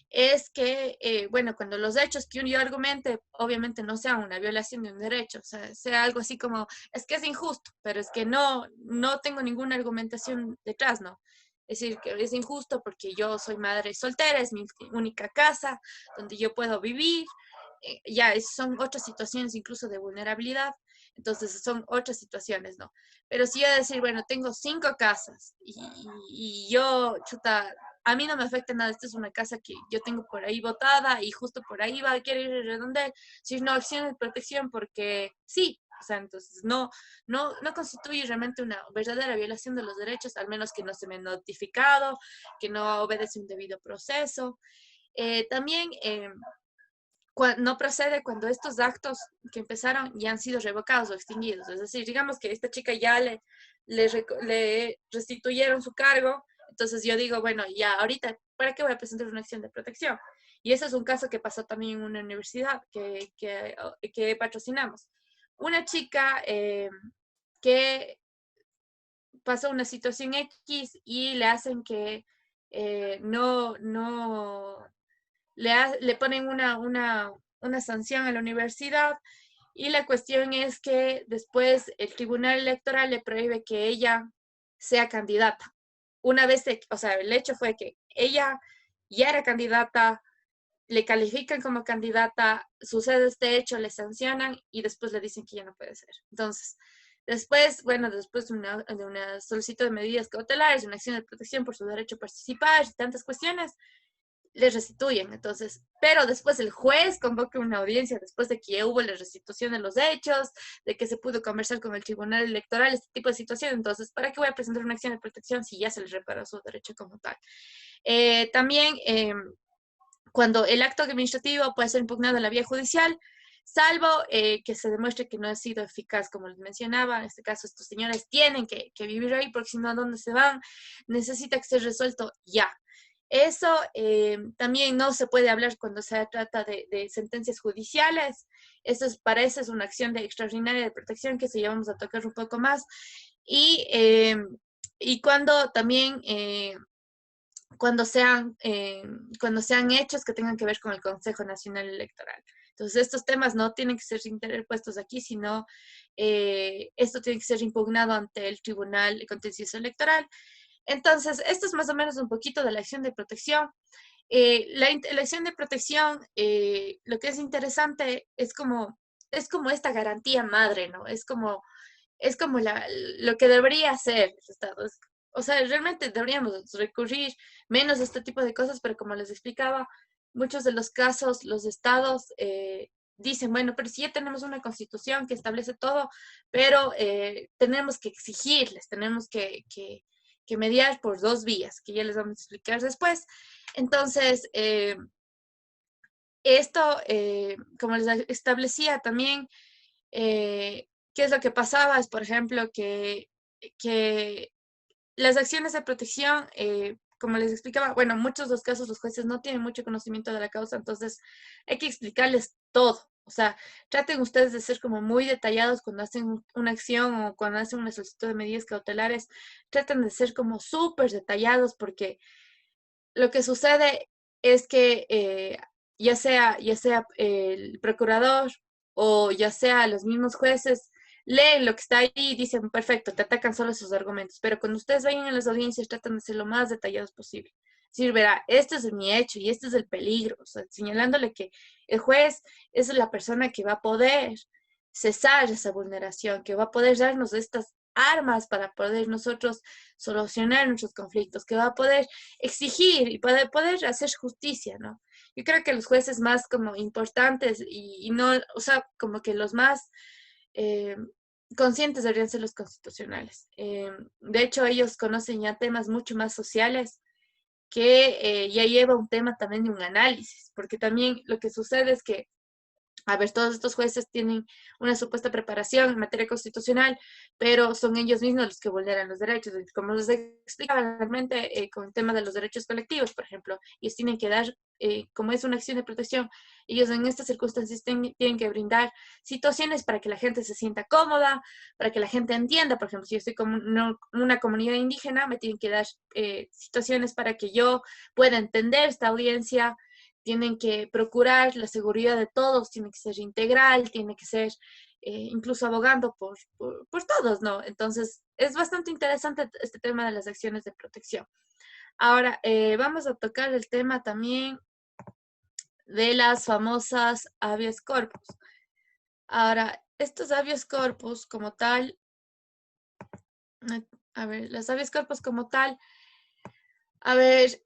es que, bueno, cuando los hechos que yo argumente, obviamente no sean una violación de un derecho, o sea algo así como, es que es injusto, pero es que no tengo ninguna argumentación detrás, ¿no? Es decir, que es injusto porque yo soy madre soltera, es mi única casa donde yo puedo vivir, ya son otras situaciones incluso de vulnerabilidad, entonces son otras situaciones, ¿no? Pero si yo decir, bueno, tengo 5 casas y yo, chuta, a mí no me afecta nada, esta es una casa que yo tengo por ahí botada y justo por ahí va a querer redondear, si no acción de protección porque sí, o sea, entonces no constituye realmente una verdadera violación de los derechos, al menos que no se me ha notificado, que no obedece un debido proceso. También no procede cuando estos actos que empezaron ya han sido revocados o extinguidos. Es decir, digamos que esta chica ya le restituyeron su cargo, entonces yo digo, bueno, ya ahorita, ¿para qué voy a presentar una acción de protección? Y ese es un caso que pasó también en una universidad que patrocinamos. Una chica que pasó una situación X y le hacen que le ponen una sanción a la universidad y la cuestión es que después el tribunal electoral le prohíbe que ella sea candidata. Una vez, o sea, el hecho fue que ella ya era candidata, le califican como candidata, sucede este hecho, le sancionan y después le dicen que ya no puede ser. Entonces, después, bueno, después de una solicitud de medidas cautelares, una acción de protección por su derecho a participar y tantas cuestiones, les restituyen. Entonces, pero después el juez convoca una audiencia después de que ya hubo la restitución de los hechos, de que se pudo conversar con el tribunal electoral, este tipo de situación. Entonces, ¿para qué voy a presentar una acción de protección si ya se les reparó su derecho como tal? También, cuando el acto administrativo puede ser impugnado en la vía judicial, salvo que se demuestre que no ha sido eficaz, como les mencionaba. En este caso, estos señores tienen que vivir ahí, porque si no, ¿a dónde se van? Necesita que sea resuelto ya. Eso también no se puede hablar cuando se trata de sentencias judiciales. Para eso es una acción extraordinaria de protección que se ya vamos a tocar un poco más. Y cuando también, cuando sean hechos que tengan que ver con el Consejo Nacional Electoral. Entonces, estos temas no tienen que ser interpuestos aquí, sino esto tiene que ser impugnado ante el Tribunal Contencioso Electoral. Entonces, esto es más o menos un poquito de la acción de protección. La acción de protección, lo que es interesante es como esta garantía madre, ¿no? Es como lo que debería hacer el Estado. O sea, realmente deberíamos recurrir menos a este tipo de cosas, pero como les explicaba, muchos de los casos, los estados dicen, bueno, pero si ya tenemos una constitución que establece todo, pero tenemos que exigirles, tenemos que mediar por dos vías, que ya les vamos a explicar después. Entonces, esto, como les establecía también, ¿qué es lo que pasaba? Es, por ejemplo, que las acciones de protección, como les explicaba, bueno, en muchos de los casos los jueces no tienen mucho conocimiento de la causa, entonces hay que explicarles todo. O sea, traten ustedes de ser como muy detallados cuando hacen una acción o cuando hacen una solicitud de medidas cautelares. Traten de ser como súper detallados, porque lo que sucede es que ya sea el procurador o ya sea los mismos jueces, leen lo que está ahí y dicen, perfecto, te atacan solo sus argumentos. Pero cuando ustedes vayan en las audiencias, tratan de ser lo más detallados posible. Es decir, verá, este es mi hecho y este es el peligro. O sea, señalándole que el juez es la persona que va a poder cesar esa vulneración, que va a poder darnos estas armas para poder nosotros solucionar nuestros conflictos, que va a poder exigir y poder hacer justicia, ¿no? Yo creo que los jueces más como importantes y no, o sea, como que los más conscientes deberían ser los constitucionales. De hecho, ellos conocen ya temas mucho más sociales que ya lleva un tema también de un análisis, porque también lo que sucede es que, a ver, todos estos jueces tienen una supuesta preparación en materia constitucional, pero son ellos mismos los que vulneran los derechos. Como les explicaba realmente con el tema de los derechos colectivos, por ejemplo, ellos tienen que dar, como es una acción de protección, ellos en estas circunstancias tienen que brindar situaciones para que la gente se sienta cómoda, para que la gente entienda. Por ejemplo, si yo estoy como una comunidad indígena, me tienen que dar situaciones para que yo pueda entender esta audiencia. Tienen que procurar la seguridad de todos, tiene que ser integral, tiene que ser incluso abogando por todos, ¿no? Entonces, es bastante interesante este tema de las acciones de protección. Ahora, vamos a tocar el tema también de las famosas habeas corpus. Ahora, estos habeas corpus como tal, a ver, las habeas corpus como tal, a ver,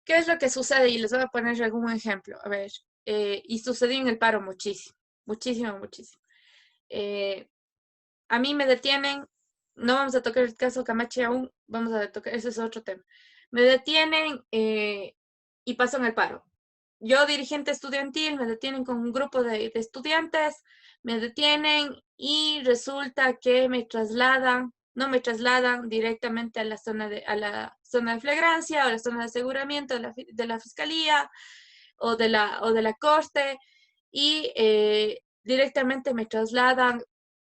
¿qué es lo que sucede? Y les voy a poner algún ejemplo. A ver, y sucedió en el paro muchísimo, muchísimo, muchísimo. A mí me detienen, no vamos a tocar el caso Camachi aún, vamos a tocar, ese es otro tema. Me detienen y paso en el paro. Yo, dirigente estudiantil, me detienen con un grupo de estudiantes, me detienen y resulta que no me trasladan directamente a la zona de flagrancia o a la zona de aseguramiento de la fiscalía o de la corte, y directamente me trasladan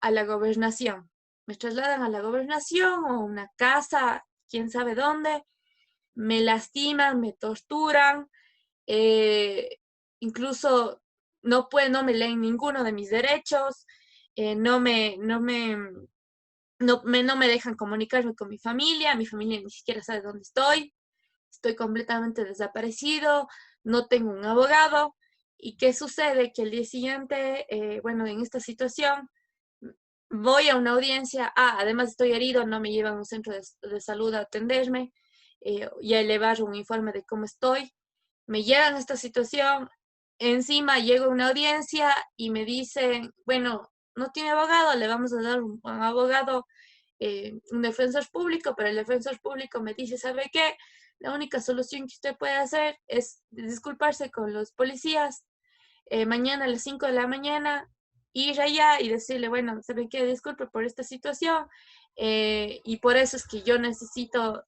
a la gobernación. Me trasladan a la gobernación o a una casa, quién sabe dónde, me lastiman, me torturan, incluso no me leen ninguno de mis derechos, no me dejan comunicarme con mi familia ni siquiera sabe dónde estoy completamente desaparecido, no tengo un abogado. ¿Y qué sucede? Que el día siguiente, bueno, en esta situación, voy a una audiencia, además estoy herido, no me llevan a un centro de salud a atenderme y a elevar un informe de cómo estoy. Me llegan a esta situación, encima llego a una audiencia y me dicen, bueno, no tiene abogado, le vamos a dar un abogado, un defensor público, pero el defensor público me dice, ¿sabe qué? La única solución que usted puede hacer es disculparse con los policías mañana a las 5 de la mañana, ir allá y decirle, bueno, ¿saben qué? Disculpe por esta situación, y por eso es que yo necesito,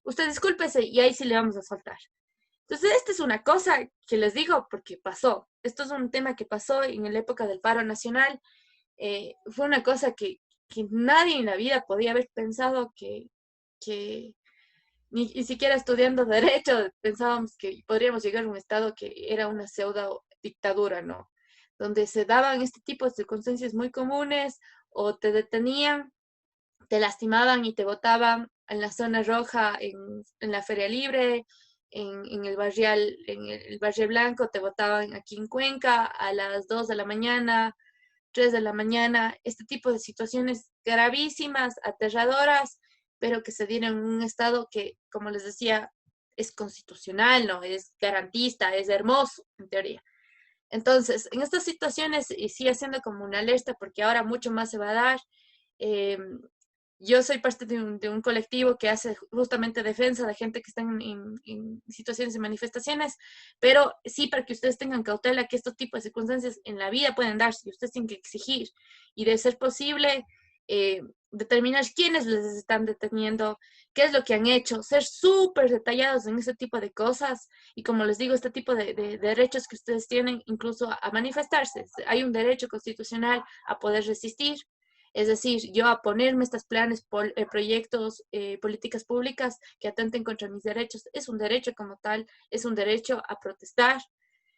usted discúlpese y ahí sí le vamos a soltar. Entonces, esta es una cosa que les digo porque pasó. Esto es un tema que pasó en la época del paro nacional. Fue una cosa que nadie en la vida podía haber pensado que ni siquiera estudiando derecho pensábamos que podríamos llegar a un estado que era una pseudo dictadura, ¿no? Donde se daban este tipo de circunstancias muy comunes o te detenían, te lastimaban y te botaban en la zona roja, en la Feria Libre, en el Barrio Blanco, te botaban aquí en Cuenca a las 2 de la mañana, 3 de la mañana, este tipo de situaciones gravísimas, aterradoras, pero que se dieron en un estado que, como les decía, es constitucional, ¿no? Es garantista, es hermoso, en teoría. Entonces, en estas situaciones, y sí haciendo como una alerta, porque ahora mucho más se va a dar, eh, yo soy parte de un colectivo que hace justamente defensa de gente que está en situaciones de manifestaciones, pero sí para que ustedes tengan cautela que estos tipos de circunstancias en la vida pueden darse y ustedes tienen que exigir y de ser posible determinar quiénes les están deteniendo, qué es lo que han hecho, ser súper detallados en ese tipo de cosas y como les digo, este tipo de derechos que ustedes tienen incluso a manifestarse. Hay un derecho constitucional a poder resistir. Es decir, yo a ponerme estos planes, proyectos, políticas públicas que atenten contra mis derechos, es un derecho como tal, es un derecho a protestar.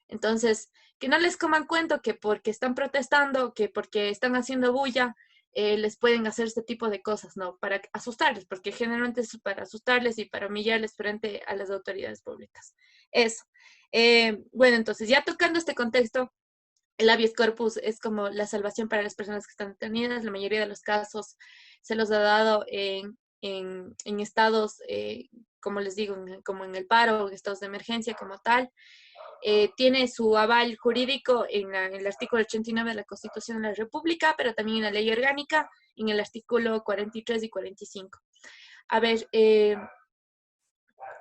Entonces, que no les coman cuento que porque están protestando, que porque están haciendo bulla, les pueden hacer este tipo de cosas, ¿no? Para asustarles, porque generalmente es para asustarles y para humillarles frente a las autoridades públicas. Eso. Bueno, entonces, ya tocando este contexto, el habeas corpus es como la salvación para las personas que están detenidas. La mayoría de los casos se los ha dado en estados, como les digo, como en el paro, en estados de emergencia como tal. Tiene su aval jurídico en el artículo 89 de la Constitución de la República, pero también en la ley orgánica, en el artículo 43 y 45. A ver,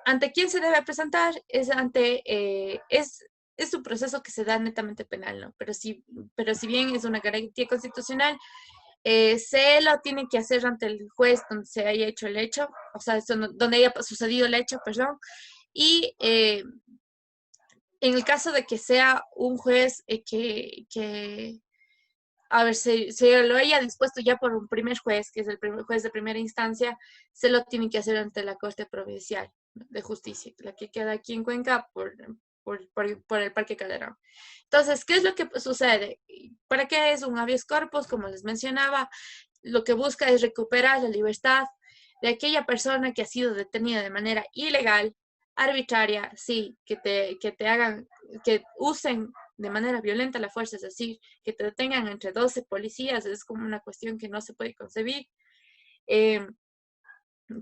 ¿ante quién se debe presentar? Es un proceso que se da netamente penal, ¿no? Pero si bien es una garantía constitucional, se lo tiene que hacer ante el juez donde se haya hecho el hecho, o sea, donde haya sucedido el hecho, perdón, y en el caso de que sea un juez a ver, se lo haya dispuesto ya por un primer juez, que es el primer juez de primera instancia, se lo tiene que hacer ante la Corte Provincial de Justicia, la que queda aquí en Cuenca por el Parque Calderón. Entonces, ¿qué es lo que sucede? ¿Para qué es un habeas corpus? Como les mencionaba, lo que busca es recuperar la libertad de aquella persona que ha sido detenida de manera ilegal, arbitraria, sí, que te hagan, que usen de manera violenta la fuerza, es decir, que te detengan entre 12 policías, es como una cuestión que no se puede concebir,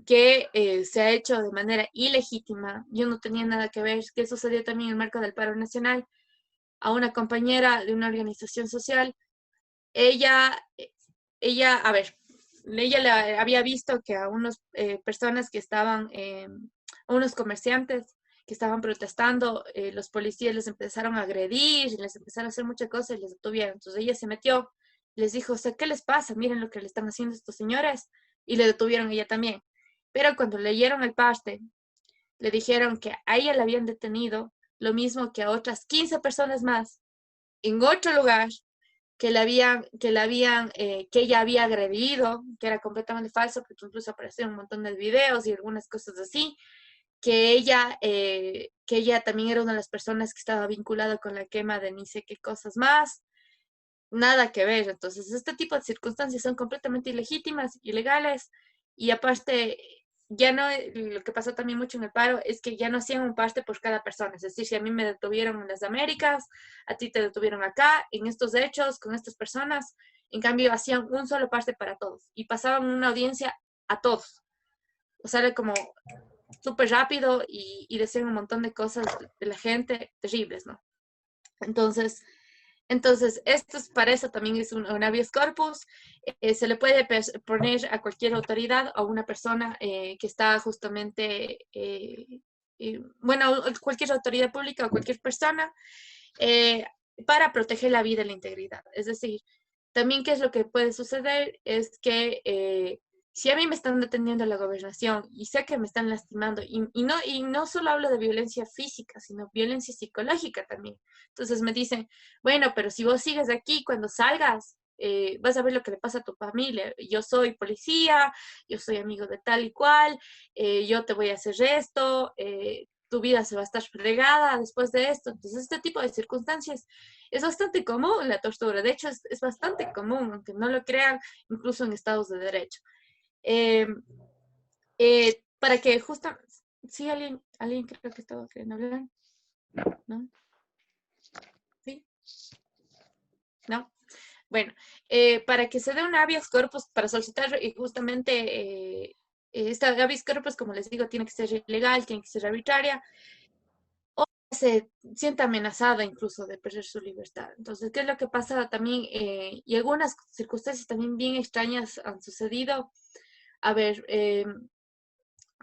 que se ha hecho de manera ilegítima. Yo no tenía nada que ver, que sucedió también en el marco del paro nacional, a una compañera de una organización social. Ella, a ver, ella le había visto que a unas personas que estaban, a unos comerciantes que estaban protestando, los policías les empezaron a agredir, les empezaron a hacer muchas cosas y les detuvieron. Entonces ella se metió, les dijo, o sea, ¿qué les pasa? Miren lo que le están haciendo estos señores. Y le detuvieron a ella también. Pero cuando leyeron el parte, le dijeron que a ella la habían detenido, lo mismo que a otras 15 personas más, en otro lugar, que ella había agredido, que era completamente falso, porque incluso aparecieron un montón de videos y algunas cosas así, que ella también era una de las personas que estaba vinculada con la quema de ni sé qué cosas más, nada que ver. Entonces, este tipo de circunstancias son completamente ilegítimas, ilegales, y aparte, ya no, lo que pasó también mucho en el paro es que ya no hacían un parte por cada persona. Es decir, si a mí me detuvieron en las Américas, a ti te detuvieron acá, en estos hechos, con estas personas, en cambio hacían un solo parte para todos y pasaban una audiencia a todos. O sea, era como súper rápido y decían un montón de cosas de la gente terribles, ¿no? Entonces, esto es para eso también es un habeas corpus. Se le puede poner a cualquier autoridad o a una persona que está justamente, bueno, cualquier autoridad pública o cualquier persona eh, para proteger la vida y la integridad. Es decir, también qué es lo que puede suceder es que si a mí me están deteniendo la gobernación y sé que me están lastimando, y no solo hablo de violencia física, sino violencia psicológica también. Entonces me dicen, bueno, pero si vos sigues aquí, cuando salgas, vas a ver lo que le pasa a tu familia. Yo soy policía, yo soy amigo de tal y cual, yo te voy a hacer esto, tu vida se va a estar fregada después de esto. Entonces, este tipo de circunstancias es bastante común la tortura. De hecho, es bastante común, aunque no lo crean, incluso en estados de derecho. Eh, para que justo, sí, alguien creo que estaba queriendo hablar, ¿no? ¿Sí? ¿No? Bueno, para que se dé un habeas corpus para solicitar justamente esta habeas corpus, como les digo, tiene que ser ilegal, tiene que ser arbitraria, o se siente amenazada incluso de perder su libertad. Entonces, ¿qué es lo que pasa también? Y algunas circunstancias también bien extrañas han sucedido. A ver,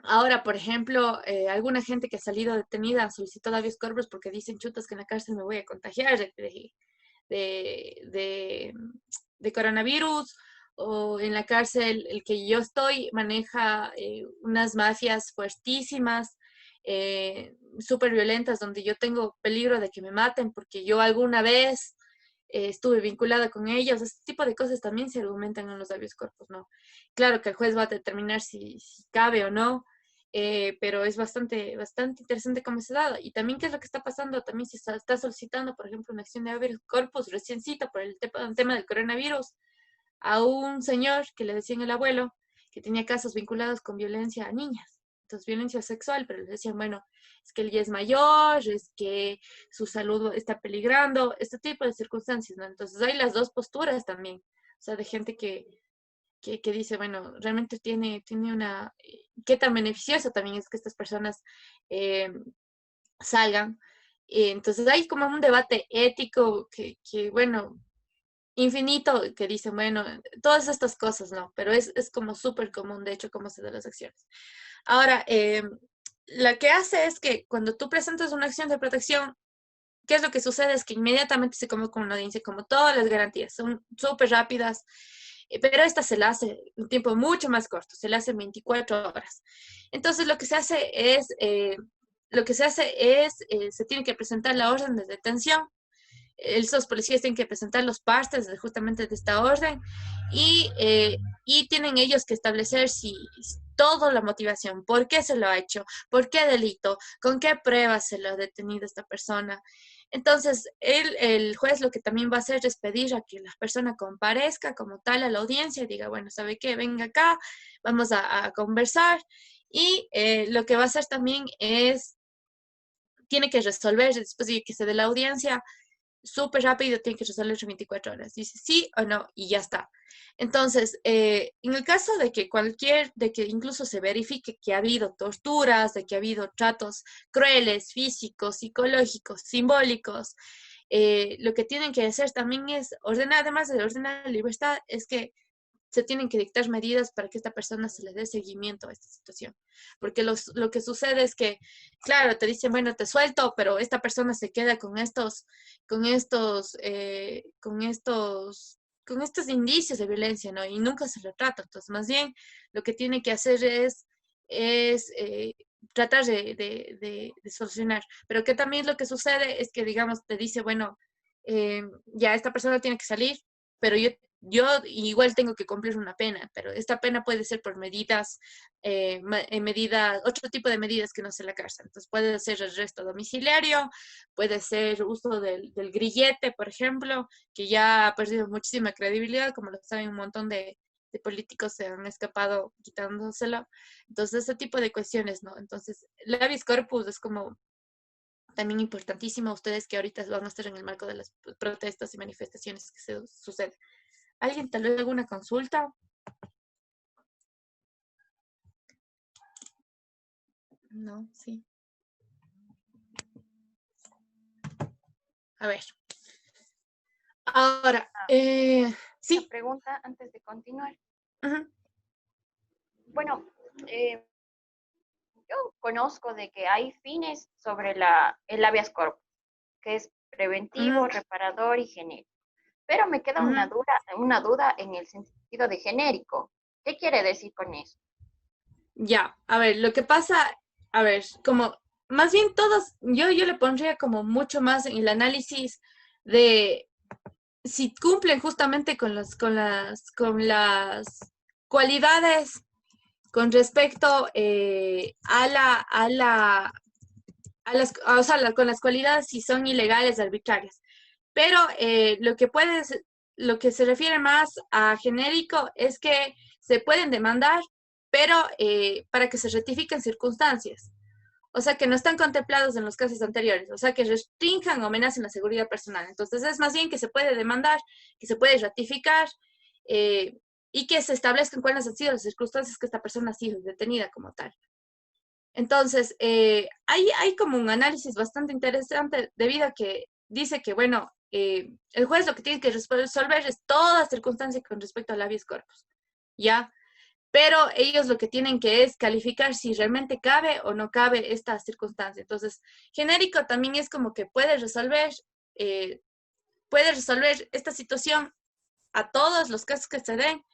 ahora, por ejemplo, alguna gente que ha salido detenida solicitó habeas corpus porque dicen chutas que en la cárcel me voy a contagiar de, de, de coronavirus, o en la cárcel el que yo estoy maneja unas mafias fuertísimas, súper violentas, donde yo tengo peligro de que me maten porque yo alguna vez estuve vinculada con ellos. Este tipo de cosas también se argumentan en los habeas corpus, ¿no? Claro que el juez va a determinar si cabe o no, pero es bastante interesante cómo se da. Y también qué es lo que está pasando, también si está solicitando, por ejemplo, una acción de habeas corpus reciencito por el tema del coronavirus, a un señor que le decían el abuelo, que tenía casos vinculados con violencia a niñas. Entonces, violencia sexual, pero le decían, bueno, es que él ya es mayor, es que su salud está peligrando, este tipo de circunstancias, ¿no? Entonces, hay las dos posturas también, o sea, de gente que dice, bueno, realmente tiene una, qué tan beneficioso también es que estas personas eh, salgan. Entonces hay como un debate ético bueno, infinito, que dicen, bueno, todas estas cosas, ¿no? Pero es como súper común, de hecho, cómo se dan las acciones. Ahora, la que hace es que cuando tú presentas una acción de protección, ¿qué es lo que sucede? Es que inmediatamente se come con una audiencia, como todas las garantías, son súper rápidas, pero esta se la hace un tiempo mucho más corto, se la hace 24 horas. Entonces, se tiene que presentar la orden de detención. Esos policías tienen que presentar los partes justamente de esta orden y tienen ellos que establecer si toda la motivación, por qué se lo ha hecho, por qué delito, con qué pruebas se lo ha detenido esta persona. Entonces, el juez lo que también va a hacer es pedir a que la persona comparezca como tal a la audiencia y diga, bueno, ¿sabe qué? Venga acá, vamos a conversar. Y lo que va a hacer también tiene que resolver después de que se dé la audiencia, súper rápido, tiene que resolver en 24 horas. Dice sí o no y ya está. Entonces, en el caso de que incluso se verifique que ha habido torturas, de que ha habido tratos crueles, físicos, psicológicos, simbólicos, lo que tienen que hacer también es ordenar, además de ordenar la libertad, es que se tienen que dictar medidas para que esta persona se le dé seguimiento a esta situación. Porque lo que sucede es que, claro, te dicen, bueno, te suelto, pero esta persona se queda con estos, con estos indicios de violencia, ¿no? Y nunca se lo trata. Entonces, más bien, lo que tiene que hacer es tratar de solucionar. Pero que también lo que sucede es que, digamos, te dice, bueno, ya esta persona tiene que salir, pero yo igual tengo que cumplir una pena, pero esta pena puede ser por otro tipo de medidas que no sea la cárcel. Entonces puede ser arresto domiciliario, puede ser uso del grillete, por ejemplo, que ya ha perdido muchísima credibilidad, como lo saben, un montón de políticos se han escapado quitándoselo. Entonces, ese tipo de cuestiones, ¿no? Entonces, el habeas corpus es como también importantísimo ustedes que ahorita van a estar en el marco de las protestas y manifestaciones que se suceden. ¿Alguien tal vez alguna consulta? No, sí. A ver. Ahora, Una sí. pregunta antes de continuar. Ujú. Bueno, yo conozco de que hay fines sobre el habeas corpus, que es preventivo, reparador y genérico. Pero me queda una duda en el sentido de genérico. ¿Qué quiere decir con eso? Ya, a ver, lo que pasa, a ver, como más bien todos, yo le pondría como mucho más en el análisis de si cumplen justamente con las cualidades con respecto o sea, con las cualidades si son ilegales, arbitrarias. Pero lo que se refiere más a genérico es que se pueden demandar, pero para que se rectifiquen circunstancias. O sea, que no están contemplados en los casos anteriores. O sea, que restrinjan o amenacen la seguridad personal. Entonces, es más bien que se puede demandar, que se puede ratificar y que se establezcan cuáles han sido las circunstancias que esta persona ha sido detenida como tal. Entonces, hay como un análisis bastante interesante debido a que dice que, bueno, el juez lo que tiene que resolver es toda circunstancia con respecto al habeas corpus, ¿ya? Pero ellos lo que tienen que es calificar si realmente cabe o no cabe esta circunstancia. Entonces, genérico también es como que puede resolver esta situación a todos los casos que se den,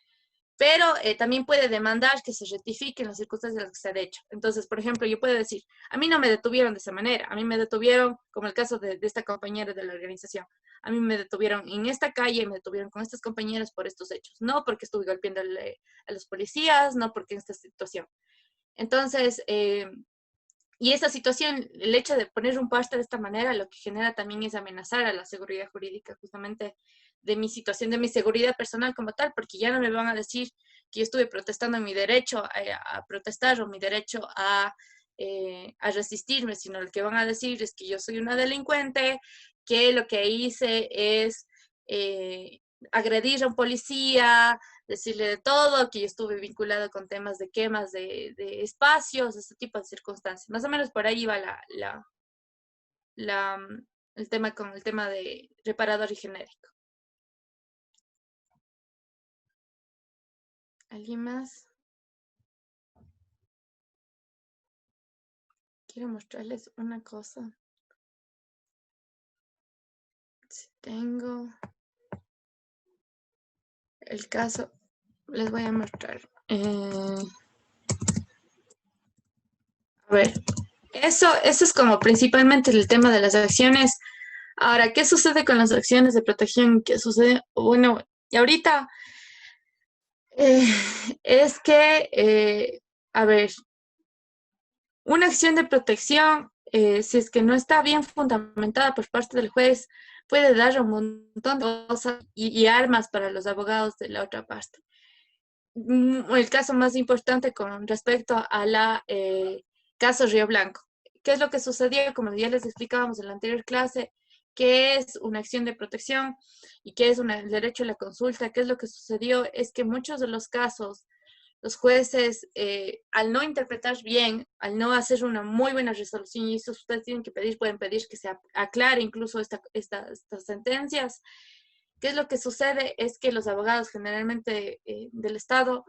pero también puede demandar que se rectifiquen las circunstancias en las que se ha hecho. Entonces, por ejemplo, yo puedo decir, a mí no me detuvieron de esa manera, a mí me detuvieron, como el caso de esta compañera de la organización, a mí me detuvieron en esta calle, me detuvieron con estas compañeras por estos hechos, no porque estuve golpeando a los policías, no porque en esta situación. Entonces, y esta situación, el hecho de poner un parte de esta manera, lo que genera también es amenazar a la seguridad jurídica, justamente de mi situación, de mi seguridad personal como tal, porque ya no me van a decir que yo estuve protestando en mi derecho a protestar o mi derecho a resistirme, sino lo que van a decir es que yo soy una delincuente, que lo que hice es agredir a un policía, decirle de todo, que yo estuve vinculado con temas de quemas de espacios, ese tipo de circunstancias. Más o menos por ahí va el tema con el tema de reparador y genérico. ¿Alguien más? Quiero mostrarles una cosa. Si tengo el caso, les voy a mostrar. A ver, eso es como principalmente el tema de las acciones. Ahora, ¿qué sucede con las acciones de protección? ¿Qué sucede? Bueno, y ahorita eh, es que, a ver, una acción de protección, si es que no está bien fundamentada por parte del juez, puede dar un montón de cosas y armas para los abogados de la otra parte. El caso más importante con respecto a la caso Río Blanco. ¿Qué es lo que sucedió? Como ya les explicábamos en la anterior clase, qué es una acción de protección y qué es el derecho a la consulta. ¿Qué es lo que sucedió? Es que muchos de los casos, los jueces, al no interpretar bien, al no hacer una muy buena resolución, y eso ustedes tienen que pedir, pueden pedir que se aclare incluso estas sentencias. ¿Qué es lo que sucede? Es que los abogados generalmente del Estado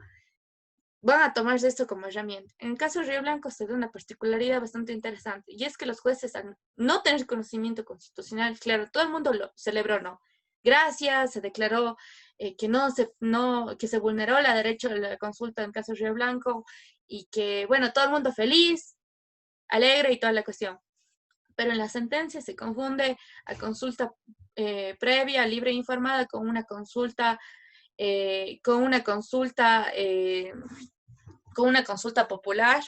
van a tomarse esto como herramienta. En el caso de Río Blanco se da una particularidad bastante interesante, y es que los jueces, al no tener conocimiento constitucional, claro, todo el mundo lo celebró, ¿no? Gracias, se declaró que se vulneró la derecho a la consulta en el caso de Río Blanco, y que, bueno, todo el mundo feliz, alegre y toda la cuestión. Pero en la sentencia se confunde a consulta previa, libre e informada con una consulta popular,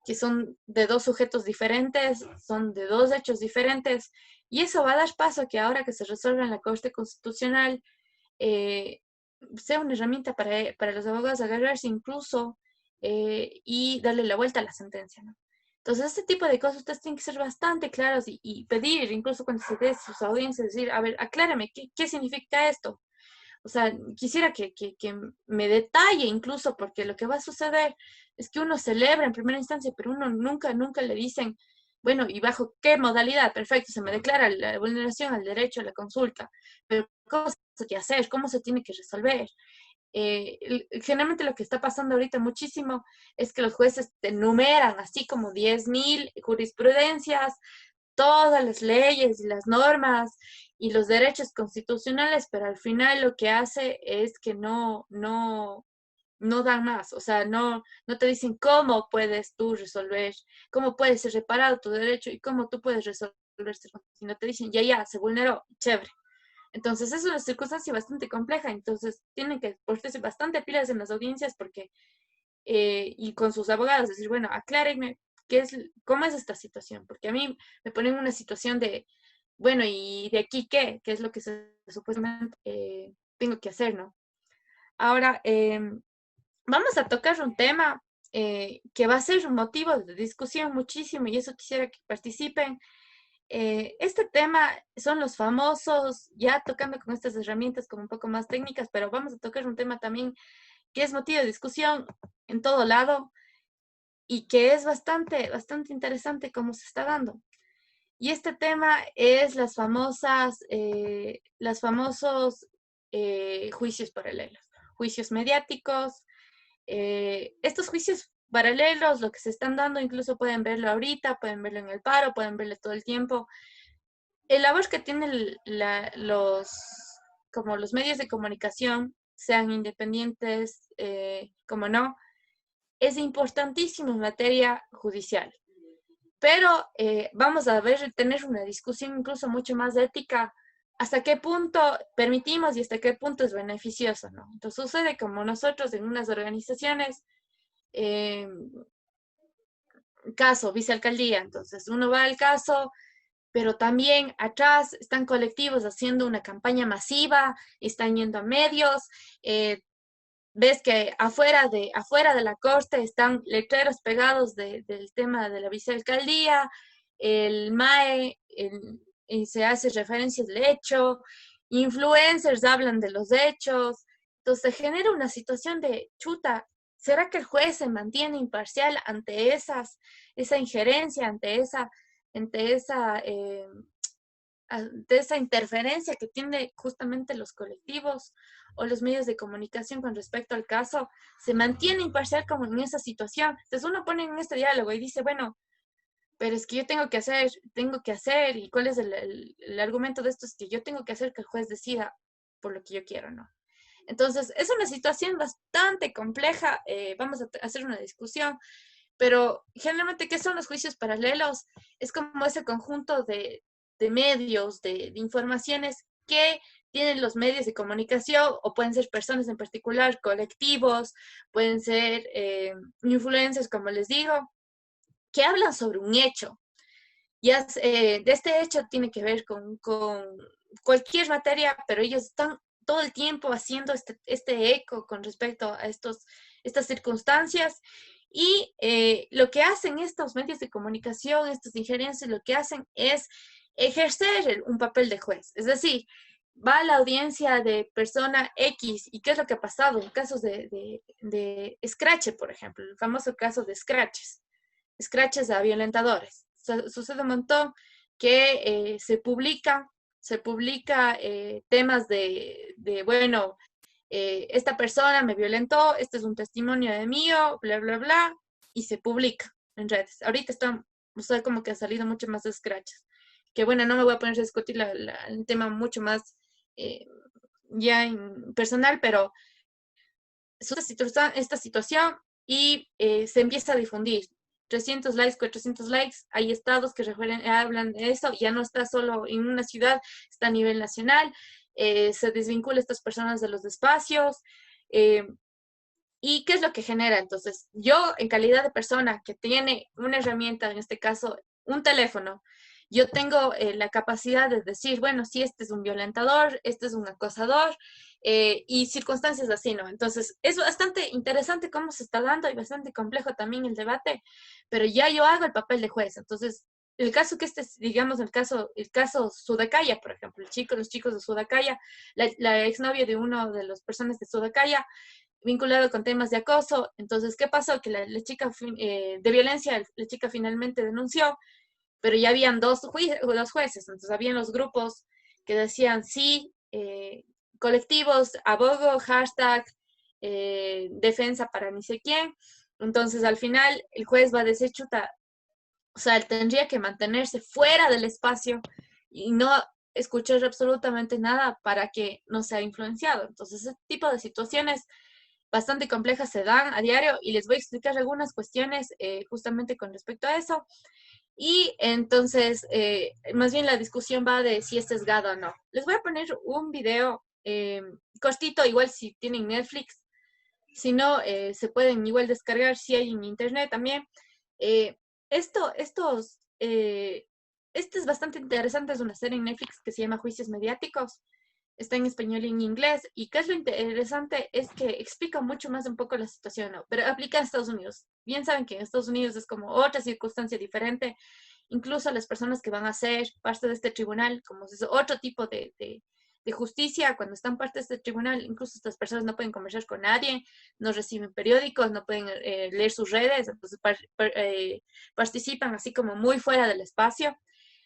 que son de dos sujetos diferentes, son de dos hechos diferentes, y eso va a dar paso a que ahora que se resuelva en la Corte Constitucional, sea una herramienta para los abogados agarrarse incluso y darle la vuelta a la sentencia, ¿no? Entonces, este tipo de cosas ustedes tienen que ser bastante claros y pedir, incluso cuando se dé sus audiencias, decir, a ver, aclárame, ¿qué significa esto? O sea, quisiera que me detalle incluso, porque lo que va a suceder es que uno celebra en primera instancia, pero uno nunca le dicen, bueno, ¿y bajo qué modalidad? Perfecto, se me declara la vulneración al derecho a la consulta, pero ¿cómo se tiene que hacer? ¿Cómo se tiene que resolver? Generalmente lo que está pasando ahorita muchísimo es que los jueces te enumeran así como 10.000 jurisprudencias, todas las leyes y las normas y los derechos constitucionales, pero al final lo que hace es que no dan más, o sea, no te dicen cómo puedes tú resolver, cómo puedes ser reparado tu derecho y cómo tú puedes resolver, sino te dicen, ya, se vulneró, chévere. Entonces es una circunstancia bastante compleja, entonces tienen que ponerse bastante pilas en las audiencias porque, y con sus abogados, decir, bueno, aclárenme cómo es esta situación, porque a mí me ponen en una situación de, bueno, ¿y de aquí qué? ¿Qué es lo que supuestamente tengo que hacer, no? Ahora, vamos a tocar un tema que va a ser un motivo de discusión muchísimo y eso quisiera que participen. Este tema son los famosos, ya tocando con estas herramientas como un poco más técnicas, pero vamos a tocar un tema también que es motivo de discusión en todo lado y que es bastante interesante cómo se está dando. Y este tema es los famosos juicios paralelos, juicios mediáticos. Estos juicios paralelos, lo que se están dando, incluso pueden verlo ahorita, pueden verlo en el paro, pueden verlo todo el tiempo. El labor que tienen como los medios de comunicación, sean independientes, como no, es importantísimo en materia judicial. Pero vamos a tener una discusión incluso mucho más ética, hasta qué punto permitimos y hasta qué punto es beneficioso, ¿no? Entonces sucede como nosotros en unas organizaciones, caso, vicealcaldía, entonces uno va al caso, pero también atrás están colectivos haciendo una campaña masiva, están yendo a medios, ves que afuera de la corte están letreros pegados del tema de la vicealcaldía, el MAE, y se hace referencias del hecho, influencers hablan de los hechos, entonces se genera una situación de chuta. ¿Será que el juez se mantiene imparcial ante esa injerencia, ante esa interferencia que tienen justamente los colectivos o los medios de comunicación con respecto al caso? Se mantiene imparcial como en esa situación. Entonces uno pone en este diálogo y dice, bueno, pero es que yo tengo que hacer, y cuál es el argumento de esto, es que yo tengo que hacer que el juez decida por lo que yo quiero, ¿no? Entonces, es una situación bastante compleja, vamos a hacer una discusión, pero generalmente, ¿qué son los juicios paralelos? Es como ese conjunto de medios, de informaciones que tienen los medios de comunicación, o pueden ser personas en particular, colectivos, pueden ser influencers, como les digo, que hablan sobre un hecho. De este hecho tiene que ver con cualquier materia, pero ellos están todo el tiempo haciendo este eco con respecto a estas circunstancias. Y lo que hacen estos medios de comunicación, estas injerencias, lo que hacen es ejercer un papel de juez. Es decir, va a la audiencia de persona X, ¿y qué es lo que ha pasado? En casos de Scratch, por ejemplo, el famoso caso de Scratches a violentadores. Sucede un montón que se publica temas bueno, esta persona me violentó, este es un testimonio de mío, bla, bla, bla, y se publica en redes. Ahorita o sea, como que ha salido mucho más de Scratches. Que bueno, no me voy a poner a discutir el tema mucho más ya personal, pero esta situación y se empieza a difundir. 300 likes, 400 likes, hay estados que hablan de eso, ya no está solo en una ciudad, está a nivel nacional, se desvincula a estas personas de los espacios. ¿Y qué es lo que genera? Entonces, yo en calidad de persona que tiene una herramienta, en este caso un teléfono, yo tengo la capacidad de decir, bueno, sí, este es un violentador, este es un acosador, y circunstancias así, ¿no? Entonces, es bastante interesante cómo se está dando y bastante complejo también el debate, pero ya yo hago el papel de juez. Entonces, el caso que digamos, el caso Sudacaya, por ejemplo, los chicos de Sudacaya, la exnovia de uno de las personas de Sudacaya, vinculado con temas de acoso. Entonces, ¿qué pasó? Que la chica de violencia, la chica finalmente denunció, pero ya habían dos jueces, entonces habían los grupos que decían sí, colectivos, abogo, hashtag, defensa para ni sé quién. Entonces, al final, el juez va a decir, chuta, O sea, él tendría que mantenerse fuera del espacio y no escuchar absolutamente nada para que no sea influenciado. Entonces, ese tipo de situaciones bastante complejas se dan a diario y les voy a explicar algunas cuestiones justamente con respecto a eso. Y entonces, más bien la discusión va de si es sesgado o no. Les voy a poner un video cortito, igual si tienen Netflix. Si no, se pueden igual descargar si hay en internet también. Eh, este es bastante interesante, es una serie en Netflix que se llama Juicios Mediáticos. Está en español y en inglés. Y qué es lo interesante es que explica mucho más un poco la situación, ¿no? Pero aplica en Estados Unidos. Bien saben que en Estados Unidos es como otra circunstancia diferente. Incluso las personas que van a ser parte de este tribunal, como es otro tipo de justicia, cuando están parte de este tribunal, incluso estas personas no pueden conversar con nadie, no reciben periódicos, no pueden leer sus redes, entonces participan así como muy fuera del espacio.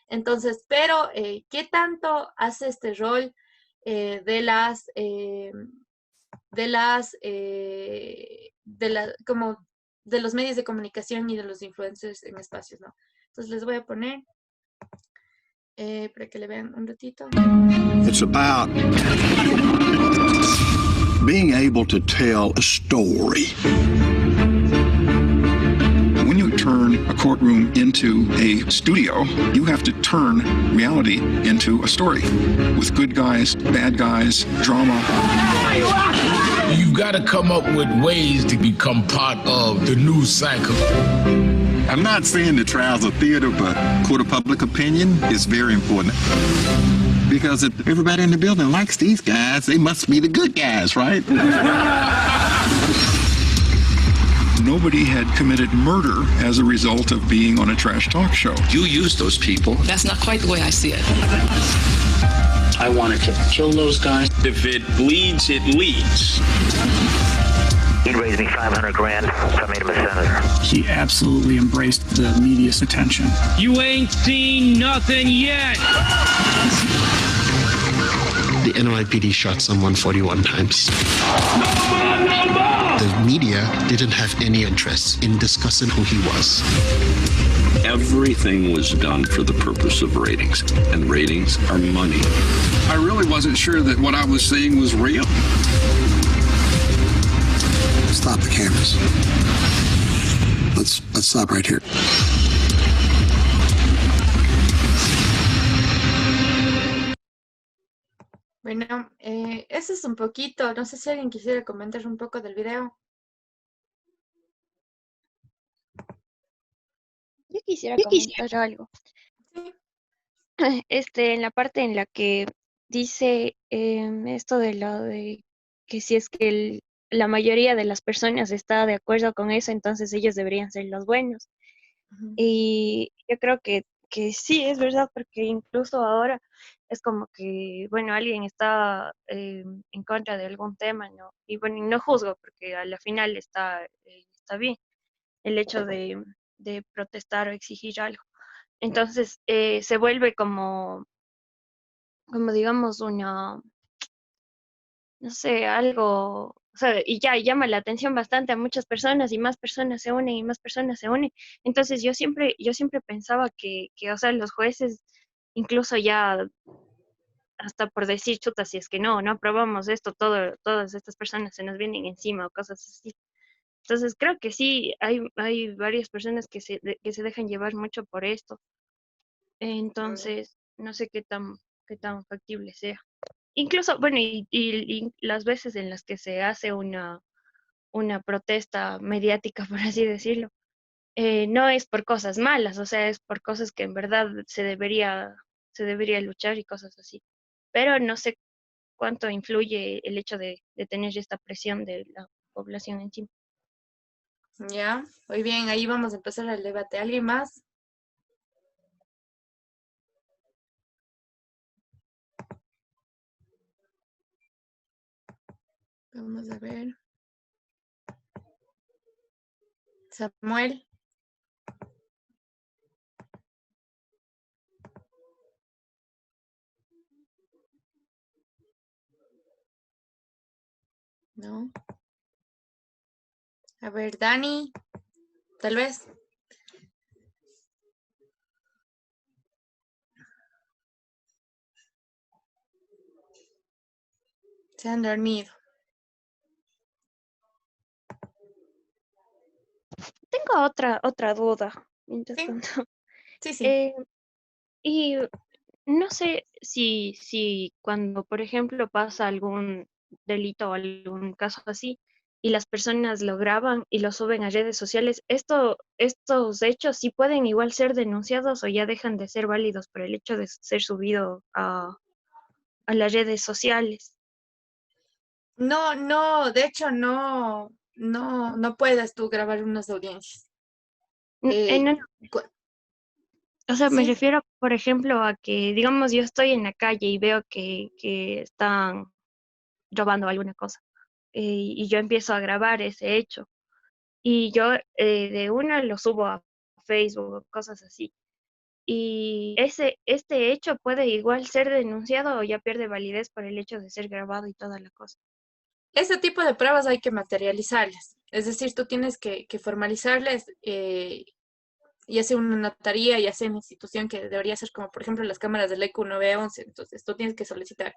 Entonces, pero ¿qué tanto hace este rol como de los medios de comunicación y de los influencers en espacios, ¿no? Entonces les voy a poner para que le vean un ratito. It's about being able to tell a story. When you turn a courtroom into a studio, you have to turn reality into a story with good guys, bad guys, drama. You've got to come up with ways to become part of the news cycle. I'm not saying the trials of theater, but court of public opinion is very important. Because if everybody in the building likes these guys, they must be the good guys, right? Nobody had committed murder as a result of being on a trash talk show. You use those people. That's not quite the way I see it. I wanted to kill those guys. If it bleeds, it leads. He'd raised me $500,000 if I made him a senator. He absolutely embraced the media's attention. You ain't seen nothing yet. The NYPD shot someone 41 times. The media didn't have any interest in discussing who he was. Everything was done for the purpose of ratings, and ratings are money. I really wasn't sure that what I was seeing was real. Stop the cameras. Let's stop right here. Bueno, eso es un poquito. No sé si alguien quisiera comentar un poco del video. Yo quisiera comentar algo. En la parte en la que dice esto de que si es que la mayoría de las personas está de acuerdo con eso, entonces ellos deberían ser los buenos. Y yo creo que sí, es verdad, porque incluso ahora es como que, bueno, alguien está en contra de algún tema, ¿no? Y bueno, no juzgo, porque a la final está bien el hecho de protestar o exigir algo. Entonces, se vuelve como digamos, no sé, algo, o sea, y ya llama la atención bastante a muchas personas y más personas se unen y más personas se unen. Entonces, yo siempre pensaba que o sea, los jueces, incluso ya hasta por decir, chuta, si es que no aprobamos esto, todas estas personas se nos vienen encima o cosas así. Entonces, creo que sí, hay varias personas que se dejan llevar mucho por esto. Entonces, no sé qué tan factible sea. Incluso, bueno, y las veces en las que se hace una protesta mediática, por así decirlo, no es por cosas malas, o sea, es por cosas que en verdad se debería luchar y cosas así. Pero no sé cuánto influye el hecho de tener esta presión de la población encima. Ya, muy bien, ahí vamos a empezar el debate. ¿Alguien más? Vamos a ver. Samuel. No. A ver, Dani. Tal vez. Se han dormido. Tengo otra duda. Mientras Sí. tanto. Sí. Y no sé si cuando, por ejemplo, pasa algún delito o algún caso así y las personas lo graban y lo suben a redes sociales, estos hechos sí pueden igual ser denunciados o ya dejan de ser válidos por el hecho de ser subido a las redes sociales. No, de hecho no puedes tú grabar unas audiencias. No, o sea, me Sí. refiero, por ejemplo, a que, digamos, yo estoy en la calle y veo que están robando alguna cosa y yo empiezo a grabar ese hecho y yo de una lo subo a Facebook o cosas así. Y este hecho puede igual ser denunciado o ya pierde validez por el hecho de ser grabado y toda la cosa. Ese tipo de pruebas hay que materializarlas. Es decir, tú tienes que formalizarles, ya sea una notaría, ya sea una institución que debería ser como, por ejemplo, las cámaras del ECU 911. Entonces, tú tienes que solicitar.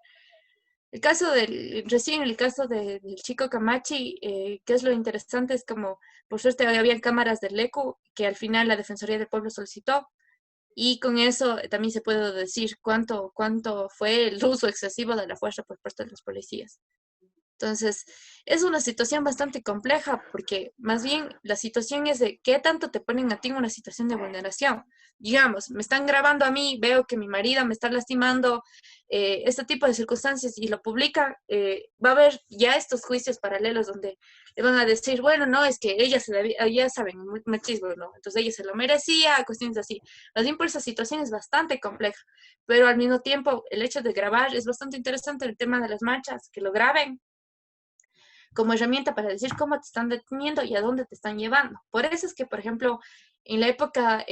Recién el caso del chico Camachi, que es lo interesante, es como, por suerte había cámaras del ECU que al final la Defensoría del Pueblo solicitó. Y con eso también se puede decir cuánto fue el uso excesivo de la fuerza por parte de los policías. Entonces, es una situación bastante compleja porque más bien la situación es de qué tanto te ponen a ti en una situación de vulneración. Digamos, me están grabando a mí, veo que mi marido me está lastimando, este tipo de circunstancias y lo publican, va a haber ya estos juicios paralelos donde le van a decir, bueno, no, es que ella ya saben, machismo, ¿no? Entonces ella se lo merecía, cuestiones así. Más bien por esa situación es bastante compleja, pero al mismo tiempo el hecho de grabar es bastante interesante el tema de las marchas, que lo graben como herramienta para decir cómo te están deteniendo y a dónde te están llevando. Por eso es que, por ejemplo, en la época,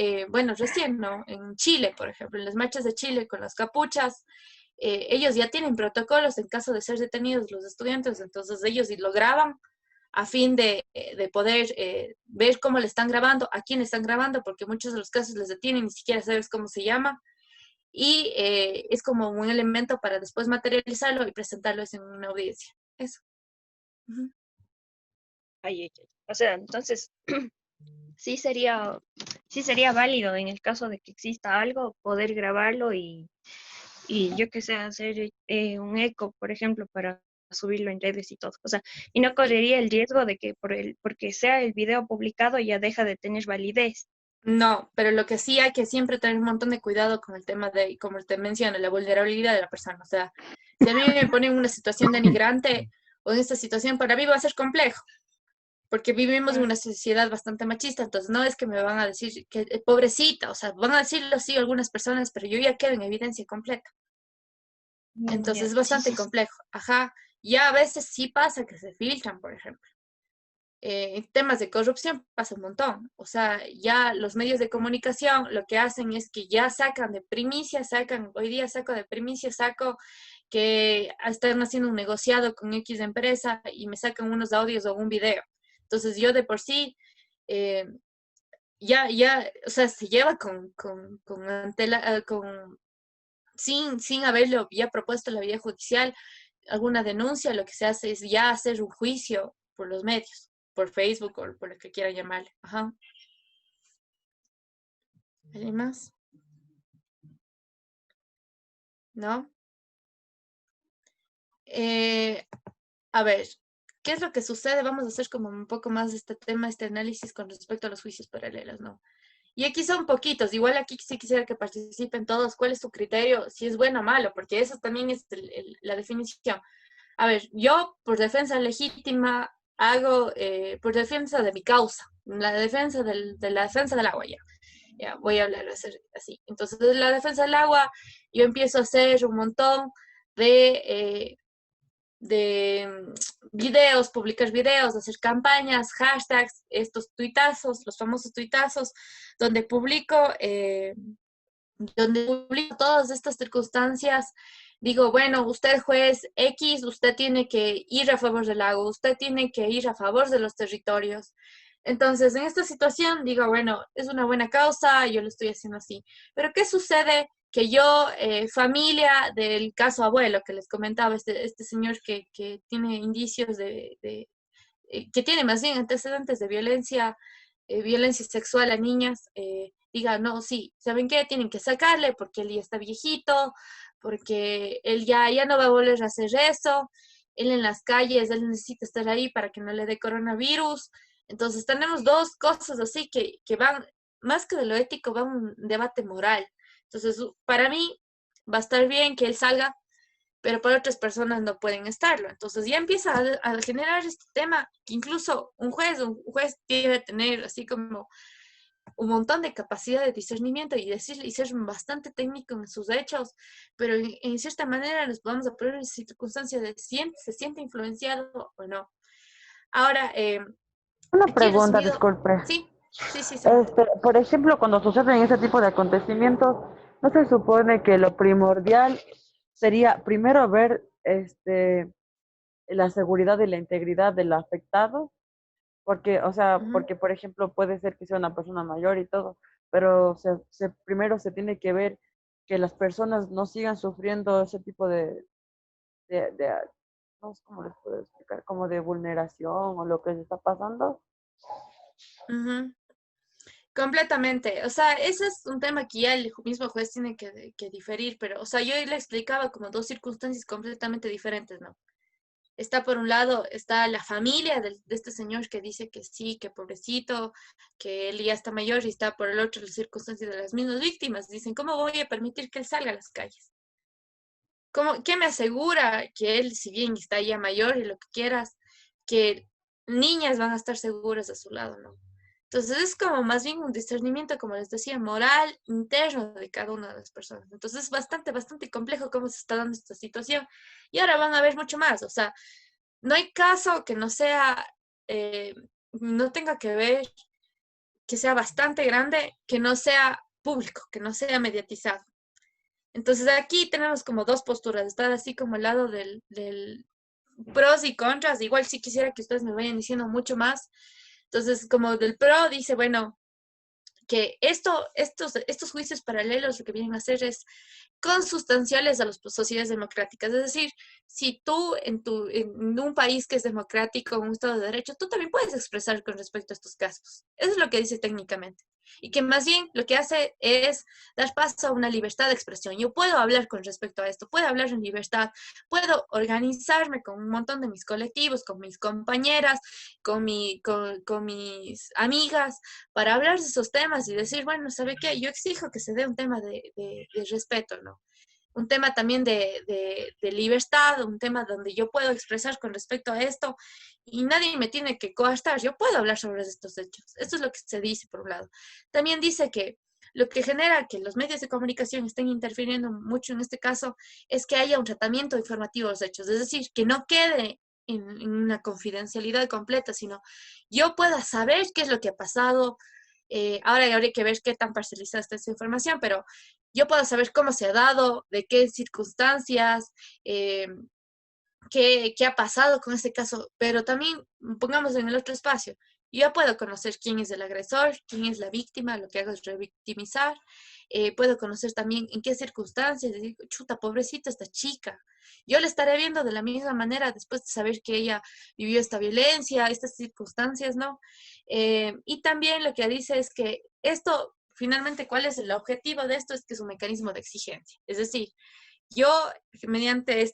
recién, ¿no? En Chile, por ejemplo, en las marchas de Chile con las capuchas, ellos ya tienen protocolos en caso de ser detenidos los estudiantes, entonces ellos lo graban a fin de poder ver cómo le están grabando, a quién le están grabando, porque muchos de los casos les detienen, ni siquiera sabes cómo se llama, y es como un elemento para después materializarlo y presentarlo en una audiencia. Eso. O sea, entonces sí sería válido en el caso de que exista algo, poder grabarlo y yo que sé, hacer un eco, por ejemplo, para subirlo en redes y todo. O sea, y no correría el riesgo de que porque sea el video publicado ya deja de tener validez. No, pero lo que sí hay que siempre tener un montón de cuidado con el tema de, como te menciono, la vulnerabilidad de la persona. O sea, si a mí me ponen en una situación denigrante o en esta situación, para mí va a ser complejo, porque vivimos en una sociedad bastante machista, entonces no es que me van a decir que pobrecita, o sea, van a decirlo sí algunas personas, pero yo ya quedo en evidencia completa. Entonces es bastante complejo. Ajá, ya a veces sí pasa que se filtran, por ejemplo. En temas de corrupción pasa un montón. O sea, ya los medios de comunicación lo que hacen es que ya sacan de primicia, hoy día saco de primicia, saco que están haciendo un negociado con X empresa y me sacan unos audios o un video. Entonces yo de por sí, o sea, se lleva sin haberlo ya propuesto la vía judicial, alguna denuncia, lo que se hace es ya hacer un juicio por los medios, por Facebook o por lo que quiera llamarle. Ajá. ¿Alguien más? ¿No? A ver, ¿qué es lo que sucede? Vamos a hacer como un poco más de este tema, este análisis con respecto a los juicios paralelos, ¿no? Y aquí son poquitos, igual aquí sí quisiera que participen todos. ¿Cuál es su criterio? Si es bueno o malo, porque eso también es la definición. A ver, yo por defensa legítima hago, por defensa de mi causa, la defensa de la defensa del agua ya. Ya, voy a hablar así. Entonces, de la defensa del agua, yo empiezo a hacer un montón de videos, publicar videos, hacer campañas, hashtags, estos tuitazos, los famosos tuitazos, donde publico todas estas circunstancias. Digo, bueno, usted juez X, usted tiene que ir a favor del lago, usted tiene que ir a favor de los territorios. Entonces, en esta situación, digo, bueno, es una buena causa, yo lo estoy haciendo así. Pero, ¿qué sucede que yo, familia del caso abuelo que les comentaba, este señor que tiene indicios que tiene más bien antecedentes de violencia sexual a niñas, diga, no, sí, ¿saben qué? Tienen que sacarle porque él ya está viejito, porque él ya no va a volver a hacer eso, él en las calles, él necesita estar ahí para que no le dé coronavirus. Entonces tenemos dos cosas así que van, más que de lo ético, va un debate moral. Entonces, para mí va a estar bien que él salga, pero para otras personas no pueden estarlo. Entonces ya empieza a generar este tema que incluso un juez debe tener así como un montón de capacidad de discernimiento y decir y ser bastante técnico en sus hechos, pero en cierta manera nos vamos a poner en circunstancias de si se siente influenciado o no. Ahora, Una aquí pregunta, resumido, disculpe. sí, Samantha. Por ejemplo, cuando suceden ese tipo de acontecimientos, ¿no se supone que lo primordial sería primero ver la seguridad y la integridad del afectado? Porque, o sea, porque por ejemplo puede ser que sea una persona mayor y todo, pero primero se tiene que ver que las personas no sigan sufriendo ese tipo de no sé cómo les puedo explicar, como de vulneración o lo que se está pasando. Ujú. Completamente. O sea, ese es un tema que ya el mismo juez tiene que diferir, pero, o sea, yo le explicaba como dos circunstancias completamente diferentes, ¿no? Está por un lado, está la familia de este señor que dice que sí, que pobrecito, que él ya está mayor, y está por el otro las circunstancias de las mismas víctimas. Dicen, ¿cómo voy a permitir que él salga a las calles? ¿Qué me asegura que él, si bien está ya mayor y lo que quieras, que niñas van a estar seguras a su lado, ¿no? Entonces es como más bien un discernimiento, como les decía, moral interno de cada una de las personas. Entonces es bastante, bastante complejo cómo se está dando esta situación. Y ahora van a ver mucho más. O sea, no hay caso que no sea, no tenga que ver, que sea bastante grande, que no sea público, que no sea mediatizado. Entonces aquí tenemos como dos posturas, estar así como al lado del pros y contras. Igual sí quisiera que ustedes me vayan diciendo mucho más. Entonces, como del pro dice, bueno, que estos juicios paralelos lo que vienen a hacer es consustanciales a las sociedades democráticas. Es decir, si tú en un país que es democrático, un Estado de Derecho, tú también puedes expresar con respecto a estos casos. Eso es lo que dice técnicamente. Y que más bien lo que hace es dar paso a una libertad de expresión. Yo puedo hablar con respecto a esto, puedo hablar en libertad, puedo organizarme con un montón de mis colectivos, con mis compañeras, con mis amigas, para hablar de esos temas y decir, bueno, ¿sabe qué? Yo exijo que se dé un tema de respeto, ¿no? Un tema también de libertad, un tema donde yo puedo expresar con respecto a esto y nadie me tiene que coartar, yo puedo hablar sobre estos hechos. Esto es lo que se dice por un lado. También dice que lo que genera que los medios de comunicación estén interfiriendo mucho en este caso es que haya un tratamiento informativo de los hechos, es decir, que no quede en una confidencialidad completa, sino yo pueda saber qué es lo que ha pasado. Ahora habría que ver qué tan parcializada está esa información, pero yo puedo saber cómo se ha dado, de qué circunstancias, eh, qué ha pasado con este caso, pero también pongamos en el otro espacio. Yo ya puedo conocer quién es el agresor, quién es la víctima, lo que hago es revictimizar. Puedo conocer también en qué circunstancias, decir, chuta, pobrecita esta chica. Yo la estaré viendo de la misma manera después de saber que ella vivió esta violencia, estas circunstancias, ¿no? Y también lo que dice es que esto, finalmente, ¿cuál es el objetivo de esto? Es que es un mecanismo de exigencia. Es decir, yo, mediante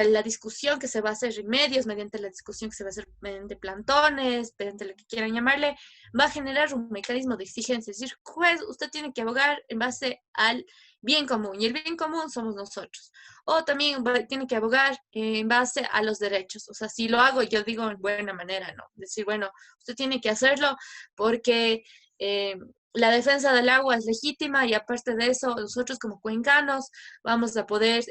la discusión que se va a hacer en medios, mediante la discusión que se va a hacer mediante plantones, mediante lo que quieran llamarle, va a generar un mecanismo de exigencia. Es decir, juez, usted tiene que abogar en base al bien común, y el bien común somos nosotros. O también tiene que abogar en base a los derechos. O sea, si lo hago, yo digo en buena manera, ¿no? Es decir, bueno, usted tiene que hacerlo porque la defensa del agua es legítima y aparte de eso, nosotros como cuencanos vamos a poder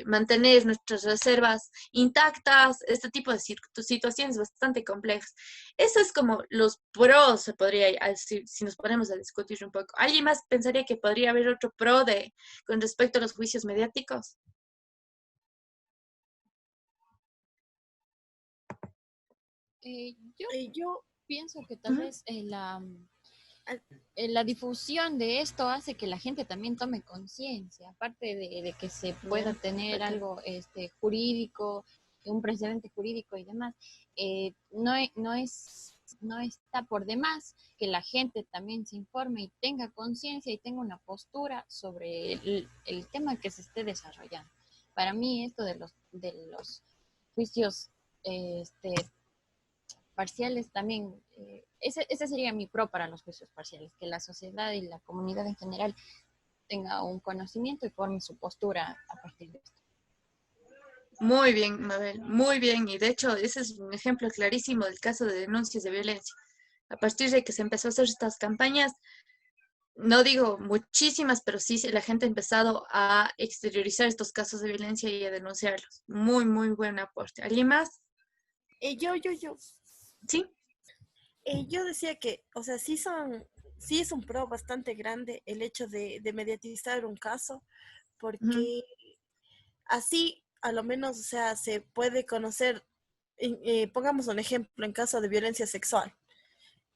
mantener nuestras reservas intactas, este tipo de situaciones bastante complejas. Eso es como los pros, se podría decir, si nos ponemos a discutir un poco. ¿Alguien más pensaría que podría haber otro pro con respecto a los juicios mediáticos? Yo pienso que tal vez la difusión de esto hace que la gente también tome conciencia, aparte de que se pueda tener algo jurídico, un precedente jurídico y demás, no está por demás que la gente también se informe y tenga conciencia y tenga una postura sobre el tema que se esté desarrollando. Para mí esto de los juicios parciales también, ese sería mi pro para los juicios parciales, que la sociedad y la comunidad en general tenga un conocimiento y forme su postura a partir de esto. Muy bien, Mabel, muy bien. Y de hecho, ese es un ejemplo clarísimo del caso de denuncias de violencia. A partir de que se empezó a hacer estas campañas, no digo muchísimas, pero sí la gente ha empezado a exteriorizar estos casos de violencia y a denunciarlos. Muy, muy buen aporte. ¿Alguien más? Yo. Sí. Yo decía que, o sea, sí es un pro bastante grande el hecho de mediatizar un caso, porque así, a lo menos, o sea, se puede conocer, pongamos un ejemplo en caso de violencia sexual,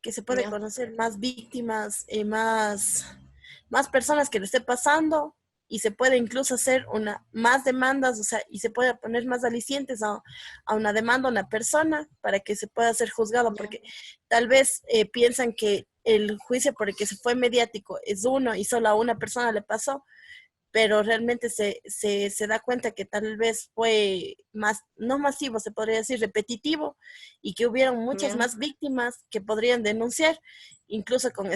que se puede conocer más víctimas, más personas que le esté pasando, y se puede incluso hacer más demandas, o sea, y se puede poner más alicientes a una demanda a una persona para que se pueda ser juzgado, porque tal vez piensan que el juicio por el que se fue mediático es uno y solo a una persona le pasó, pero realmente se da cuenta que tal vez fue no masivo, se podría decir repetitivo, y que hubieron muchas más víctimas que podrían denunciar, incluso con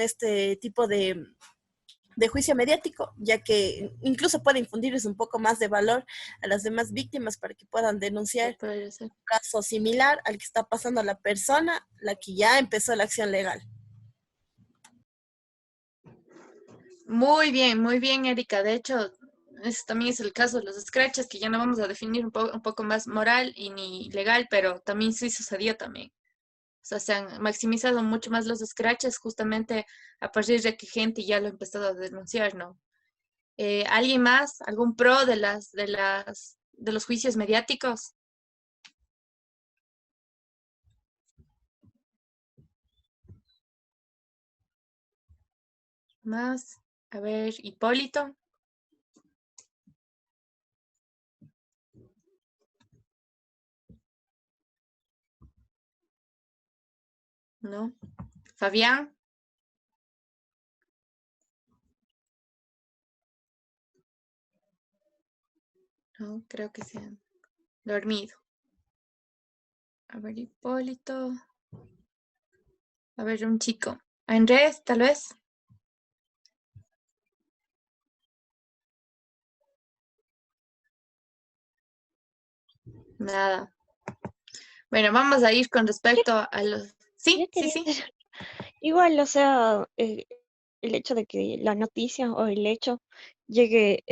este tipo de juicio mediático, ya que incluso puede infundirles un poco más de valor a las demás víctimas para que puedan denunciar un caso similar al que está pasando a la persona, la que ya empezó la acción legal. Muy bien, Erika. De hecho, ese también es el caso de los scratches, que ya no vamos a definir un poco más moral y ni legal, pero también sí sucedió también. O sea, se han maximizado mucho más los scratches justamente a partir de que gente ya lo ha empezado a denunciar, ¿no? ¿Alguien más? ¿Algún pro de los juicios mediáticos? Más. A ver, Hipólito. ¿No? Fabián. No, creo que se han dormido. A ver, Hipólito. A ver, un chico. Andrés, tal vez. Nada. Bueno, vamos a ir con respecto a los... Sí. Igual, o sea, el hecho de que la noticia o el hecho llegue,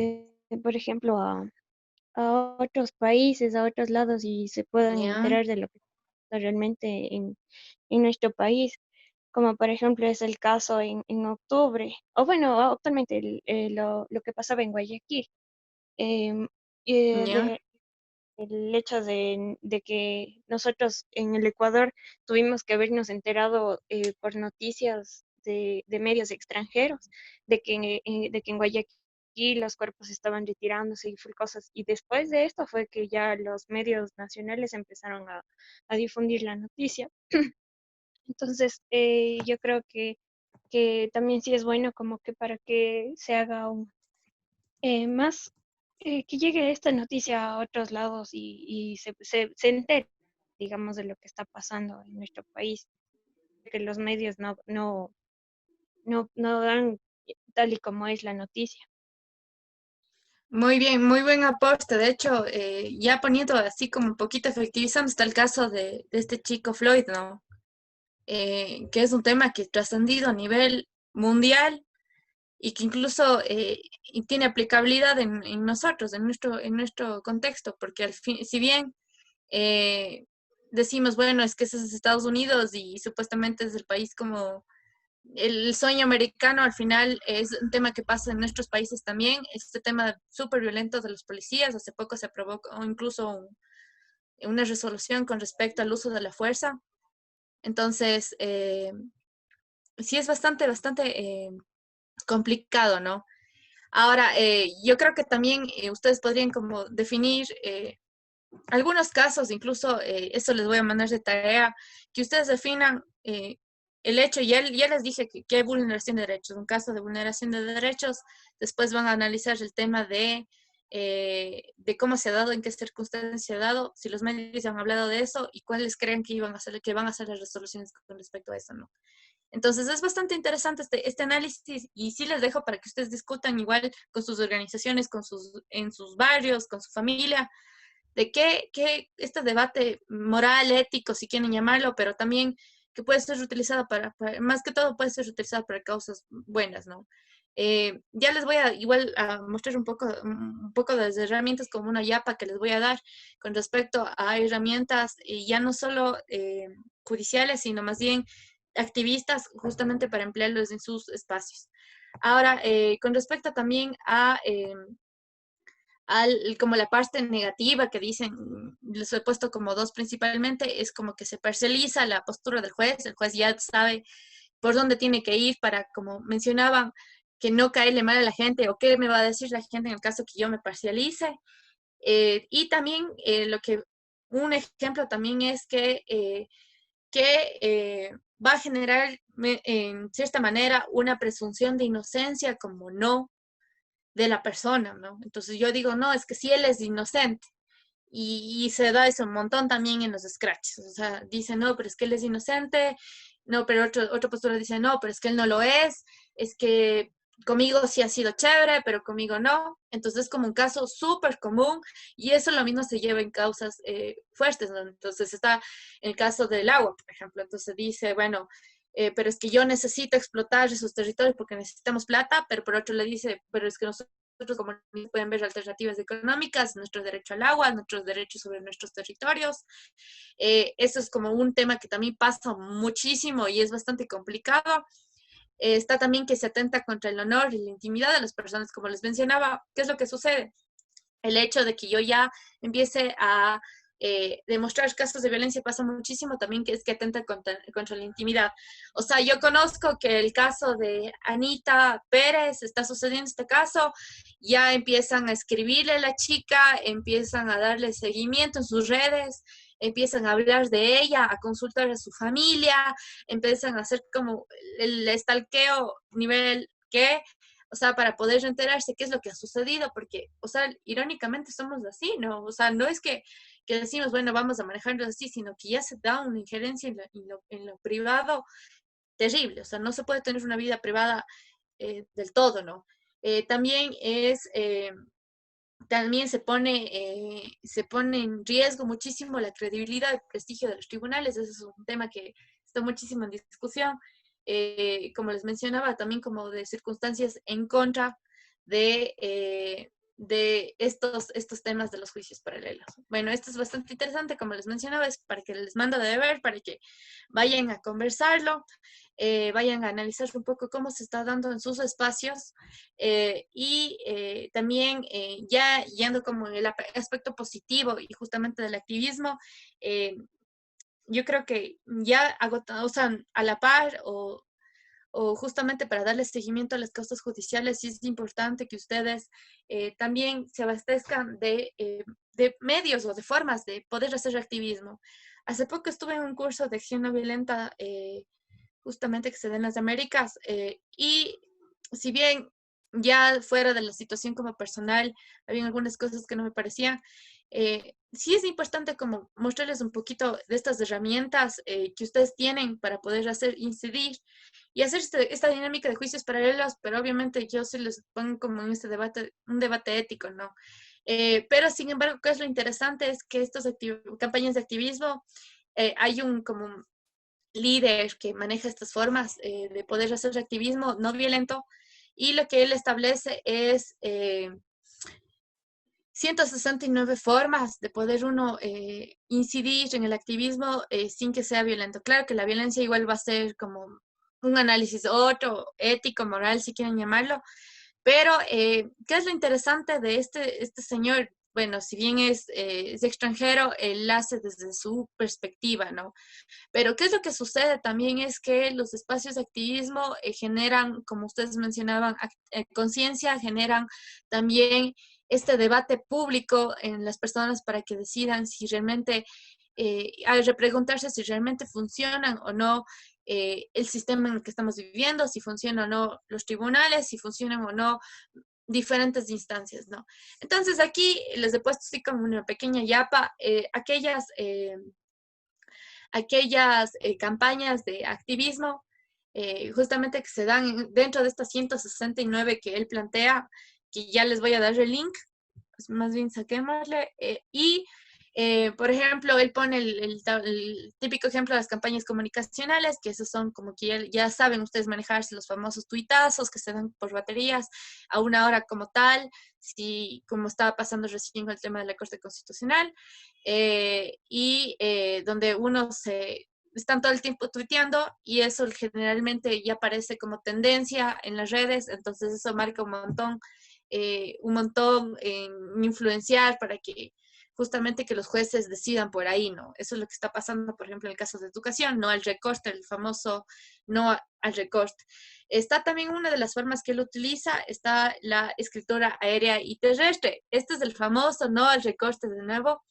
por ejemplo, a otros países, a otros lados y se puedan enterar de lo que pasa realmente en nuestro país, como por ejemplo es el caso en octubre, o bueno, actualmente lo que pasaba en Guayaquil. El hecho de que nosotros en el Ecuador tuvimos que habernos enterado por noticias de medios extranjeros de que en Guayaquil los cuerpos estaban retirándose y full cosas. Y después de esto fue que ya los medios nacionales empezaron a difundir la noticia. Entonces, yo creo que también sí es bueno como que para que se haga más, que llegue esta noticia a otros lados y se entere, digamos, de lo que está pasando en nuestro país, que los medios no dan tal y como es la noticia. Muy bien, muy buen aporte. De hecho, ya poniendo así como un poquito efectivizando, está el caso de este chico Floyd, ¿no? Que es un tema que ha trascendido a nivel mundial y que incluso y tiene aplicabilidad en nosotros, en nuestro contexto, porque al fin, si bien decimos, bueno, es que ese es Estados Unidos y supuestamente es el país como el sueño americano, al final es un tema que pasa en nuestros países también, este tema súper violento de los policías. Hace poco se aprobó incluso una resolución con respecto al uso de la fuerza. Entonces, sí es bastante complicado, ¿no? Ahora, yo creo que también ustedes podrían como definir algunos casos, incluso eso les voy a mandar de tarea, que ustedes definan el hecho, ya les dije que hay vulneración de derechos, un caso de vulneración de derechos, después van a analizar el tema de cómo se ha dado, en qué circunstancias se ha dado, si los medios han hablado de eso y cuáles creen que van a ser las resoluciones con respecto a eso, ¿no? Entonces es bastante interesante este análisis y sí les dejo para que ustedes discutan igual con sus organizaciones, en sus barrios, con su familia, de qué este debate moral, ético, si quieren llamarlo, pero también que puede ser utilizado más que todo puede ser utilizado para causas buenas, ¿no? Ya les voy a igual a mostrar un poco de las herramientas como una yapa que les voy a dar con respecto a herramientas ya no solo judiciales, sino más bien activistas justamente para emplearlos en sus espacios. Ahora, con respecto también a como la parte negativa que dicen, les he puesto como dos principalmente, es como que se parcializa la postura del juez, el juez ya sabe por dónde tiene que ir para, como mencionaban, que no caerle mal a la gente o qué me va a decir la gente en el caso que yo me parcialice. Y también un ejemplo también es que va a generar en cierta manera una presunción de inocencia como no de la persona, ¿no? Entonces yo digo, no, es que si él es inocente. Y se da eso un montón también en los scratches. O sea, dice, no, pero es que él es inocente. No, pero otra postura dice, no, pero es que él no lo es que conmigo sí ha sido chévere, pero conmigo no. Entonces es como un caso súper común y eso lo mismo se lleva en causas fuertes, ¿no? Entonces está el caso del agua, por ejemplo. Entonces dice, bueno, pero es que yo necesito explotar esos territorios porque necesitamos plata, pero por otro le dice, pero es que nosotros como pueden ver alternativas económicas, nuestro derecho al agua, nuestros derechos sobre nuestros territorios. Eso es como un tema que también pasa muchísimo y es bastante complicado. Está también que se atenta contra el honor y la intimidad de las personas, como les mencionaba. ¿Qué es lo que sucede? El hecho de que yo ya empiece a demostrar casos de violencia pasa muchísimo también, que es que atenta contra la intimidad. O sea, yo conozco que el caso de Anita Pérez, está sucediendo este caso, ya empiezan a escribirle a la chica, empiezan a darle seguimiento en sus redes, empiezan a hablar de ella, a consultar a su familia, empiezan a hacer como el stalkeo nivel que, o sea, para poder enterarse qué es lo que ha sucedido, porque, o sea, irónicamente somos así, ¿no? O sea, no es que decimos, bueno, vamos a manejarlo así, sino que ya se da una injerencia en lo privado terrible, o sea, no se puede tener una vida privada del todo, ¿no? También se pone en riesgo muchísimo la credibilidad y el prestigio de los tribunales. Ese es un tema que está muchísimo en discusión. Como les mencionaba, también como de circunstancias en contra de estos temas de los juicios paralelos. Bueno, esto es bastante interesante, como les mencionaba, es para que les mando de ver, para que vayan a conversarlo, vayan a analizar un poco cómo se está dando en sus espacios y también ya yendo como en el aspecto positivo y justamente del activismo, yo creo que ya agotado, o sea, a la par o justamente para darle seguimiento a las causas judiciales, sí es importante que ustedes también se abastezcan de medios o de formas de poder hacer activismo. Hace poco estuve en un curso de acción no violenta justamente que se da en las Américas y si bien ya fuera de la situación como personal, había algunas cosas que no me parecían, sí es importante como mostrarles un poquito de estas herramientas que ustedes tienen para poder incidir y hacer esta dinámica de juicios paralelos, pero obviamente yo sí les pongo como en este debate, un debate ético, ¿no? Pero sin embargo, ¿qué es lo interesante? Es que estas campañas de activismo, hay como un líder que maneja estas formas de poder hacer activismo no violento y lo que él establece es 169 formas de poder uno incidir en el activismo sin que sea violento. Claro que la violencia igual va a ser como un análisis otro, ético, moral, si quieren llamarlo, pero ¿qué es lo interesante de este señor? bueno, si bien es extranjero, él hace desde su perspectiva, ¿no? Pero ¿qué es lo que sucede también? Es que los espacios de activismo generan, como ustedes mencionaban, conciencia, generan también este debate público en las personas para que decidan si realmente, al repreguntarse si realmente funcionan o no el sistema en el que estamos viviendo, si funcionan o no los tribunales, si funcionan o no diferentes instancias, ¿no? Entonces aquí les he puesto así como una pequeña yapa, aquellas campañas de activismo justamente que se dan dentro de estas 169 que él plantea, que ya les voy a dar el link, pues más bien saquémosle, por ejemplo, él pone el típico ejemplo de las campañas comunicacionales, que esos son como que ya saben ustedes manejarse los famosos tuitazos que se dan por baterías a una hora como tal, como estaba pasando recién con el tema de la Corte Constitucional, donde están todo el tiempo tuiteando y eso generalmente ya aparece como tendencia en las redes, entonces eso marca un montón en influenciar para que justamente que los jueces decidan por ahí, ¿no? Eso es lo que está pasando, por ejemplo, en el caso de educación, no al recorte, el famoso no al recorte. Está también una de las formas que él utiliza, está la escritura aérea y terrestre. Este es el famoso no al recorte de nuevo,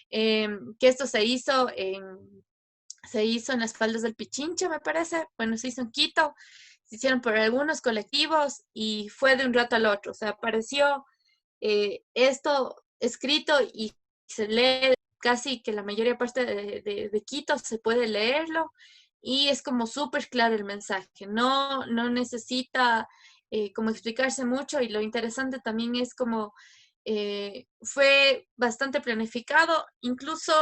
que esto se hizo en las faldas del Pichincha, me parece. Bueno, se hizo en Quito, se hicieron por algunos colectivos y fue de un rato al otro. O sea, apareció esto escrito y se lee casi que la mayoría parte de Quito se puede leerlo y es como súper claro el mensaje. No necesita como explicarse mucho y lo interesante también es como fue bastante planificado, incluso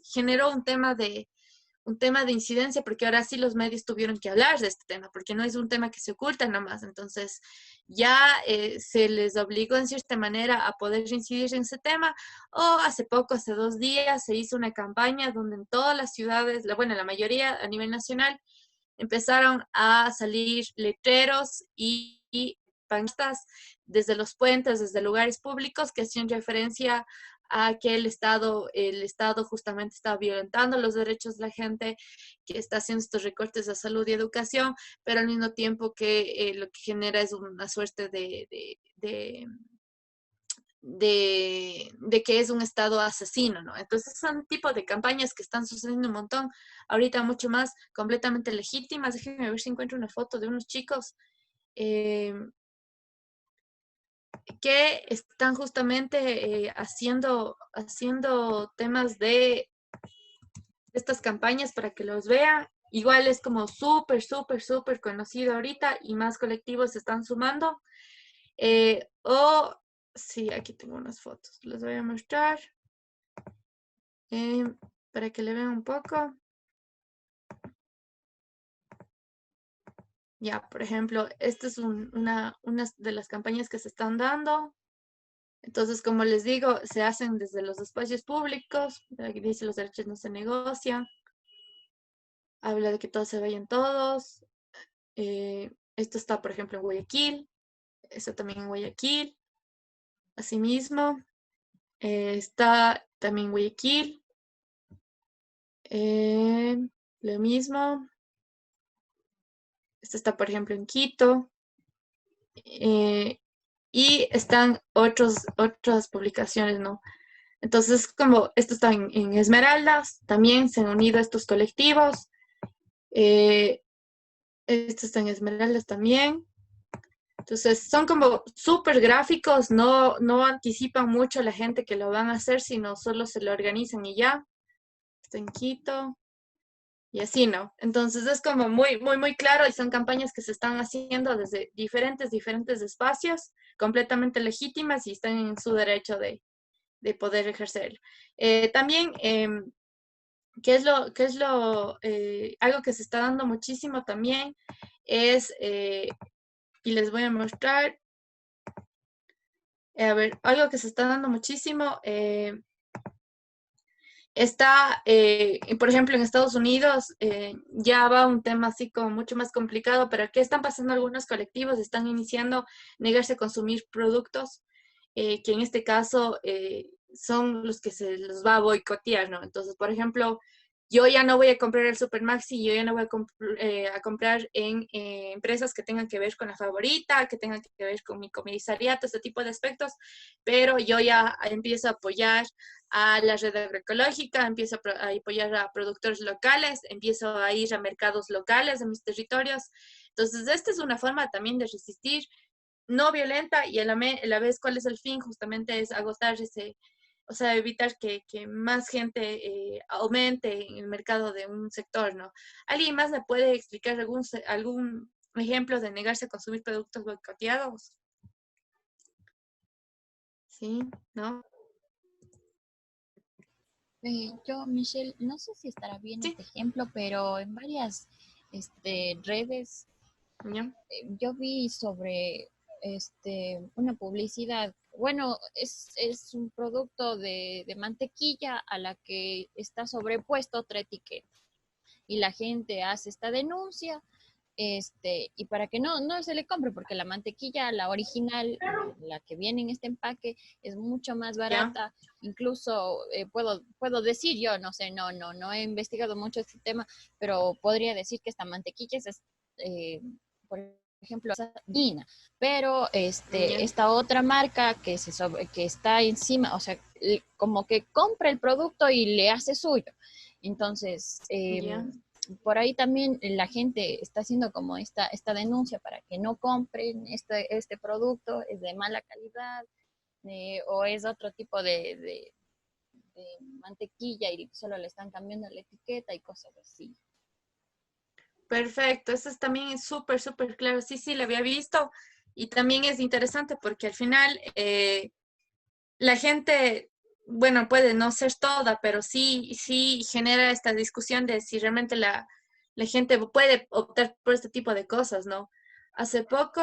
generó un tema de incidencia, porque ahora sí los medios tuvieron que hablar de este tema, porque no es un tema que se oculta nomás, entonces ya se les obligó en cierta manera a poder incidir en ese tema, o hace 2 días, se hizo una campaña donde en todas las ciudades, la mayoría a nivel nacional, empezaron a salir letreros y pancartas desde los puentes, desde lugares públicos que hacían referencia a que el Estado justamente está violentando los derechos de la gente, que está haciendo estos recortes de salud y educación, pero al mismo tiempo que lo que genera es una suerte de que es un Estado asesino, ¿no? Entonces son tipos de campañas que están sucediendo un montón, ahorita mucho más completamente legítimas. Déjenme ver si encuentro una foto de unos chicos que están justamente haciendo temas de estas campañas para que los vean. Igual es como súper conocido ahorita y más colectivos se están sumando. Sí, aquí tengo unas fotos, les voy a mostrar para que le vean un poco. Ya, por ejemplo, esta es una de las campañas que se están dando. Entonces, como les digo, se hacen desde los espacios públicos. Aquí dice los derechos no se negocian. Habla de que todos se vayan todos. Esto está, por ejemplo, en Guayaquil. Esto también en Guayaquil. Asimismo, está también en Guayaquil. Lo mismo. Esto está, por ejemplo, en Quito. Y están otras publicaciones, ¿no? Entonces, como esto está en Esmeraldas, también se han unido estos colectivos. Esto está en Esmeraldas también. Entonces, son como súper gráficos, no anticipan mucho a la gente que lo van a hacer, sino solo se lo organizan y ya. Está en Quito. Y así, ¿no? Entonces es como muy claro y son campañas que se están haciendo desde diferentes espacios, completamente legítimas y están en su derecho de poder ejercerlo. También, ¿qué es algo que se está dando muchísimo también? Es, y les voy a mostrar, a ver, algo que se está dando muchísimo, está, por ejemplo, en Estados Unidos ya va un tema así como mucho más complicado, pero ¿qué están pasando algunos colectivos? Están iniciando negarse a consumir productos que en este caso son los que se los va a boicotear, ¿no? Entonces, por ejemplo, yo ya no voy a comprar el Supermaxi, yo ya no voy a comprar en empresas que tengan que ver con la favorita, que tengan que ver con mi comisariato, este tipo de aspectos, pero yo ya empiezo a apoyar a la red agroecológica, empiezo a apoyar a productores locales, empiezo a ir a mercados locales de mis territorios. Entonces, esta es una forma también de resistir, no violenta, y a la vez, ¿cuál es el fin? Justamente es agotar ese, o sea, evitar que más gente aumente en el mercado de un sector, ¿no? ¿Alguien más me puede explicar algún ejemplo de negarse a consumir productos boicoteados? ¿Sí? ¿No? Yo, Michelle, no sé si estará bien este ejemplo, pero en varias redes yo vi sobre una publicidad. Bueno, es un producto de mantequilla a la que está sobrepuesto otra etiqueta. Y la gente hace esta denuncia, y para que no se le compre, porque la mantequilla, la original, la que viene en este empaque, es mucho más barata. Incluso puedo decir, yo no sé, no he investigado mucho este tema, pero podría decir que esta mantequilla es, por ejemplo, Dina, pero esta otra marca que está encima, o sea, como que compra el producto y le hace suyo. Entonces, por ahí también la gente está haciendo como esta denuncia para que no compren este producto, es de mala calidad, o es otro tipo de mantequilla y solo le están cambiando la etiqueta y cosas así. Perfecto, eso también es súper, súper claro. Sí, lo había visto, y también es interesante porque al final la gente, bueno, puede no ser toda, pero sí genera esta discusión de si realmente la gente puede optar por este tipo de cosas, ¿no? Hace poco,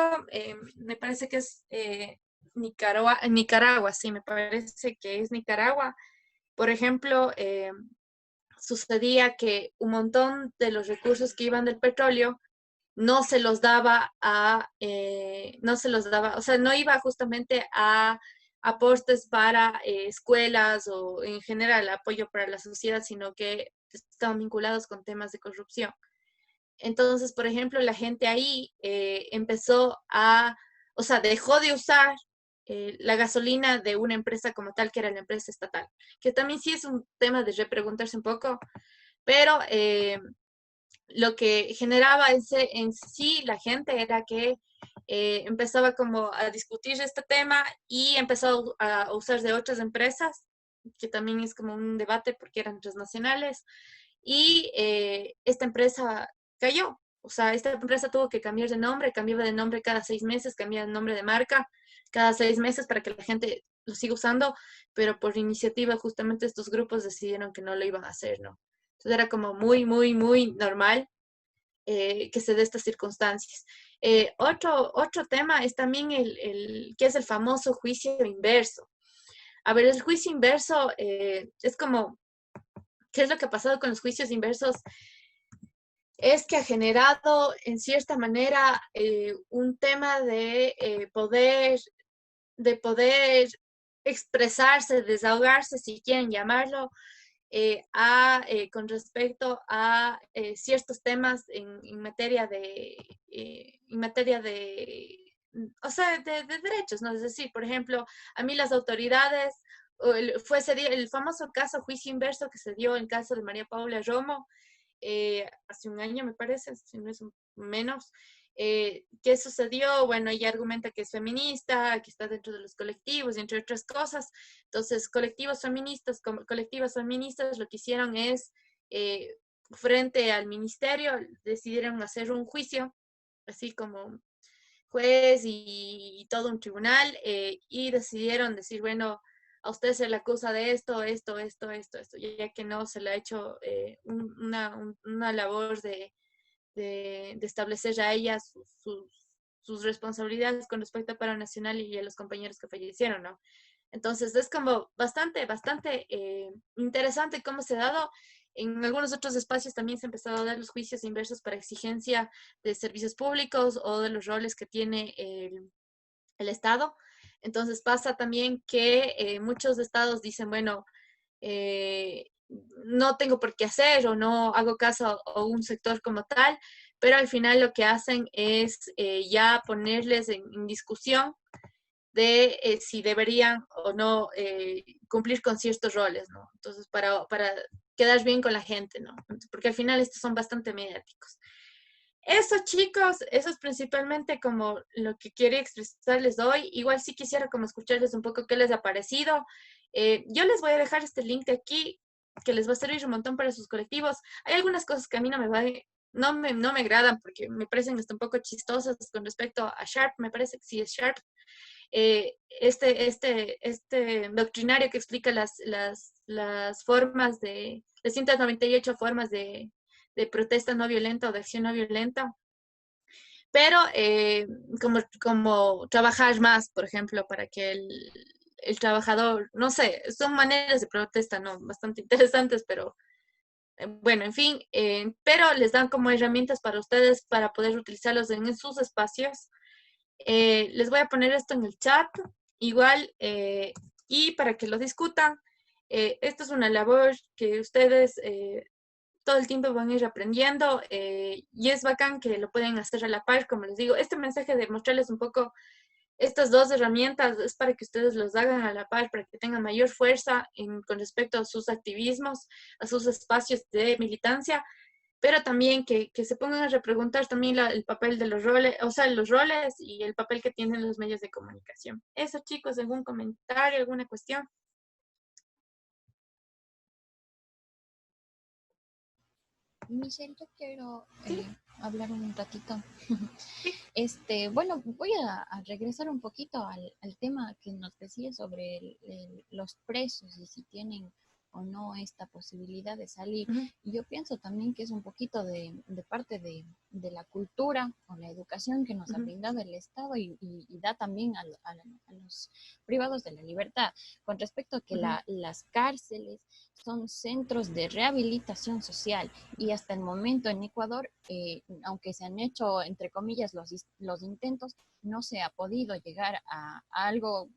me parece que es Nicaragua, sí, me parece que es Nicaragua. Por ejemplo, sucedía que un montón de los recursos que iban del petróleo no se los daba o sea, no iba justamente a aportes para escuelas o en general apoyo para la sociedad, sino que estaban vinculados con temas de corrupción. Entonces, por ejemplo, la gente ahí o sea, dejó de usar la gasolina de una empresa como tal, que era la empresa estatal, que también sí es un tema de repreguntarse un poco, pero lo que generaba en sí la gente era que empezaba como a discutir este tema y empezó a usar de otras empresas, que también es como un debate porque eran transnacionales, y esta empresa cayó. O sea, esta empresa tuvo que cambiar de nombre, cambiaba de nombre cada 6 meses, cambiaba de nombre de marca cada 6 meses para que la gente lo siga usando, pero por iniciativa justamente estos grupos decidieron que no lo iban a hacer, ¿no? Entonces era como muy, muy, muy normal que se dé estas circunstancias. Otro tema es también que es el famoso juicio inverso. A ver, el juicio inverso es como, ¿qué es lo que ha pasado con los juicios inversos? Es que ha generado, en cierta manera, un tema de poder expresarse, desahogarse, si quieren llamarlo, con respecto a ciertos temas en materia de, o sea, de derechos, ¿no? Es decir, por ejemplo, a mí las autoridades, el famoso caso juicio inverso que se dio en el caso de María Paula Romo, hace un año me parece, si no es menos. ¿Qué sucedió? Bueno, ella argumenta que es feminista, que está dentro de los colectivos, y entre otras cosas. Entonces, colectivas feministas lo que hicieron es, frente al ministerio, decidieron hacer un juicio, así como juez y todo un tribunal, y decidieron decir, bueno, a usted se le acusa de esto, ya que no se le ha hecho una labor de establecer a ella sus responsabilidades con respecto a paro nacional y a los compañeros que fallecieron, ¿no? Entonces es como bastante interesante cómo se ha dado. En algunos otros espacios también se han empezado a dar los juicios inversos para exigencia de servicios públicos o de los roles que tiene el Estado. Entonces pasa también que muchos estados dicen, bueno, no tengo por qué hacer o no hago caso a un sector como tal, pero al final lo que hacen es ya ponerles en discusión de si deberían o no cumplir con ciertos roles, ¿no? Entonces, para quedar bien con la gente, ¿no? Porque al final estos son bastante mediáticos. Eso, chicos, eso es principalmente como lo que quería expresarles hoy. Igual sí quisiera como escucharles un poco qué les ha parecido. Yo les voy a dejar este link de aquí que les va a servir un montón para sus colectivos. Hay algunas cosas que a mí no me agradan porque me parecen hasta un poco chistosas con respecto a Sharp. Me parece que sí es Sharp. Este doctrinario que explica las formas de 198 formas de protesta no violenta o de acción no violenta, pero como trabajar más, por ejemplo, para que el trabajador, no sé, son maneras de protesta, ¿no? Bastante interesantes, pero bueno, en fin, pero les dan como herramientas para ustedes para poder utilizarlos en sus espacios. Les voy a poner esto en el chat, igual, y para que lo discutan. Esto es una labor que ustedes todo el tiempo van a ir aprendiendo y es bacán que lo pueden hacer a la par, como les digo. Este mensaje de mostrarles un poco estas dos herramientas es para que ustedes los hagan a la par, para que tengan mayor fuerza con respecto a sus activismos, a sus espacios de militancia, pero también que se pongan a repreguntar también el papel de los roles, o sea, los roles y el papel que tienen los medios de comunicación. Eso, chicos, ¿algún comentario, alguna cuestión? Michelle, yo quiero hablar un ratito. Bueno, voy a regresar un poquito al tema que nos decía sobre los presos y si tienen o no esta posibilidad de salir. Y yo pienso también que es un poquito de parte de la cultura o la educación que nos ha brindado el Estado y da también a los privados de la libertad. Con respecto a que las cárceles son centros de rehabilitación social y hasta el momento en Ecuador, aunque se han hecho, entre comillas, los intentos, no se ha podido llegar a algo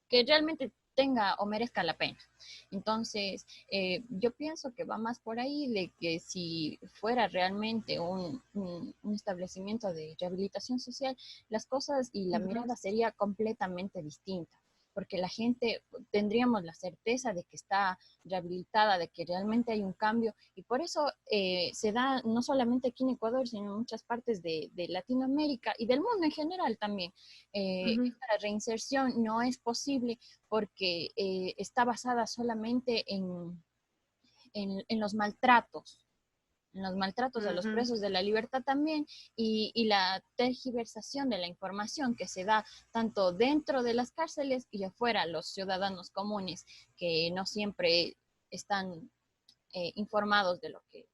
que realmente tenga o merezca la pena. Entonces, yo pienso que va más por ahí de que si fuera realmente un establecimiento de rehabilitación social, las cosas y la mirada sería completamente distinta, porque la gente tendríamos la certeza de que está rehabilitada, de que realmente hay un cambio, y por eso se da no solamente aquí en Ecuador, sino en muchas partes de Latinoamérica y del mundo en general también. Esta reinserción no es posible porque está basada solamente en los maltratos. En los maltratos a los presos de la libertad también y la tergiversación de la información que se da tanto dentro de las cárceles y afuera a los ciudadanos comunes que no siempre están informados de lo que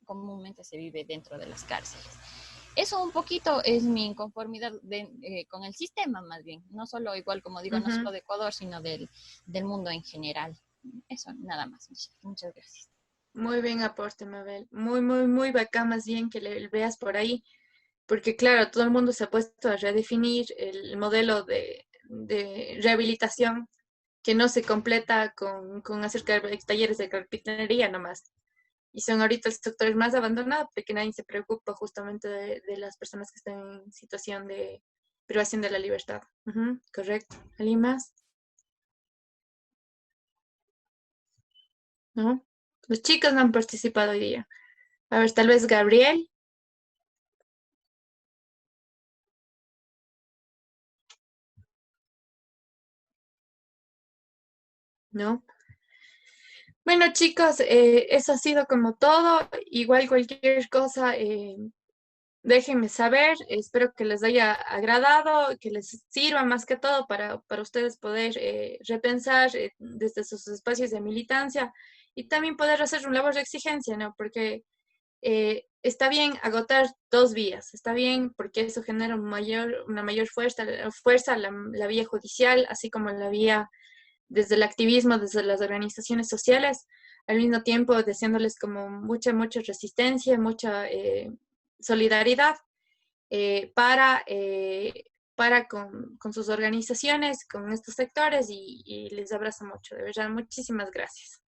comúnmente se vive dentro de las cárceles. Eso un poquito es mi inconformidad con el sistema más bien, no solo igual como digo, no solo de Ecuador, sino del mundo en general. Eso, nada más, Michelle. Muchas gracias. Muy bien aporte, Mabel. Muy, muy, muy bacán más bien que le veas por ahí, porque claro, todo el mundo se ha puesto a redefinir el modelo de rehabilitación que no se completa con hacer talleres de carpintería nomás. Y son ahorita los sectores más abandonados porque nadie se preocupa justamente de las personas que están en situación de privación de la libertad. Correcto. ¿Alguien más? ¿No? Los chicos no han participado hoy día. A ver, tal vez Gabriel. ¿No? Bueno, chicos, eso ha sido como todo. Igual cualquier cosa, déjenme saber. Espero que les haya agradado, que les sirva más que todo para ustedes poder repensar desde sus espacios de militancia y también poder hacer un labor de exigencia, ¿no? Porque está bien agotar dos vías, está bien porque eso genera una mayor fuerza la vía judicial, así como la vía desde el activismo, desde las organizaciones sociales, al mismo tiempo deseándoles como mucha resistencia, mucha solidaridad para para con sus organizaciones, con estos sectores y les abrazo mucho, de verdad, muchísimas gracias.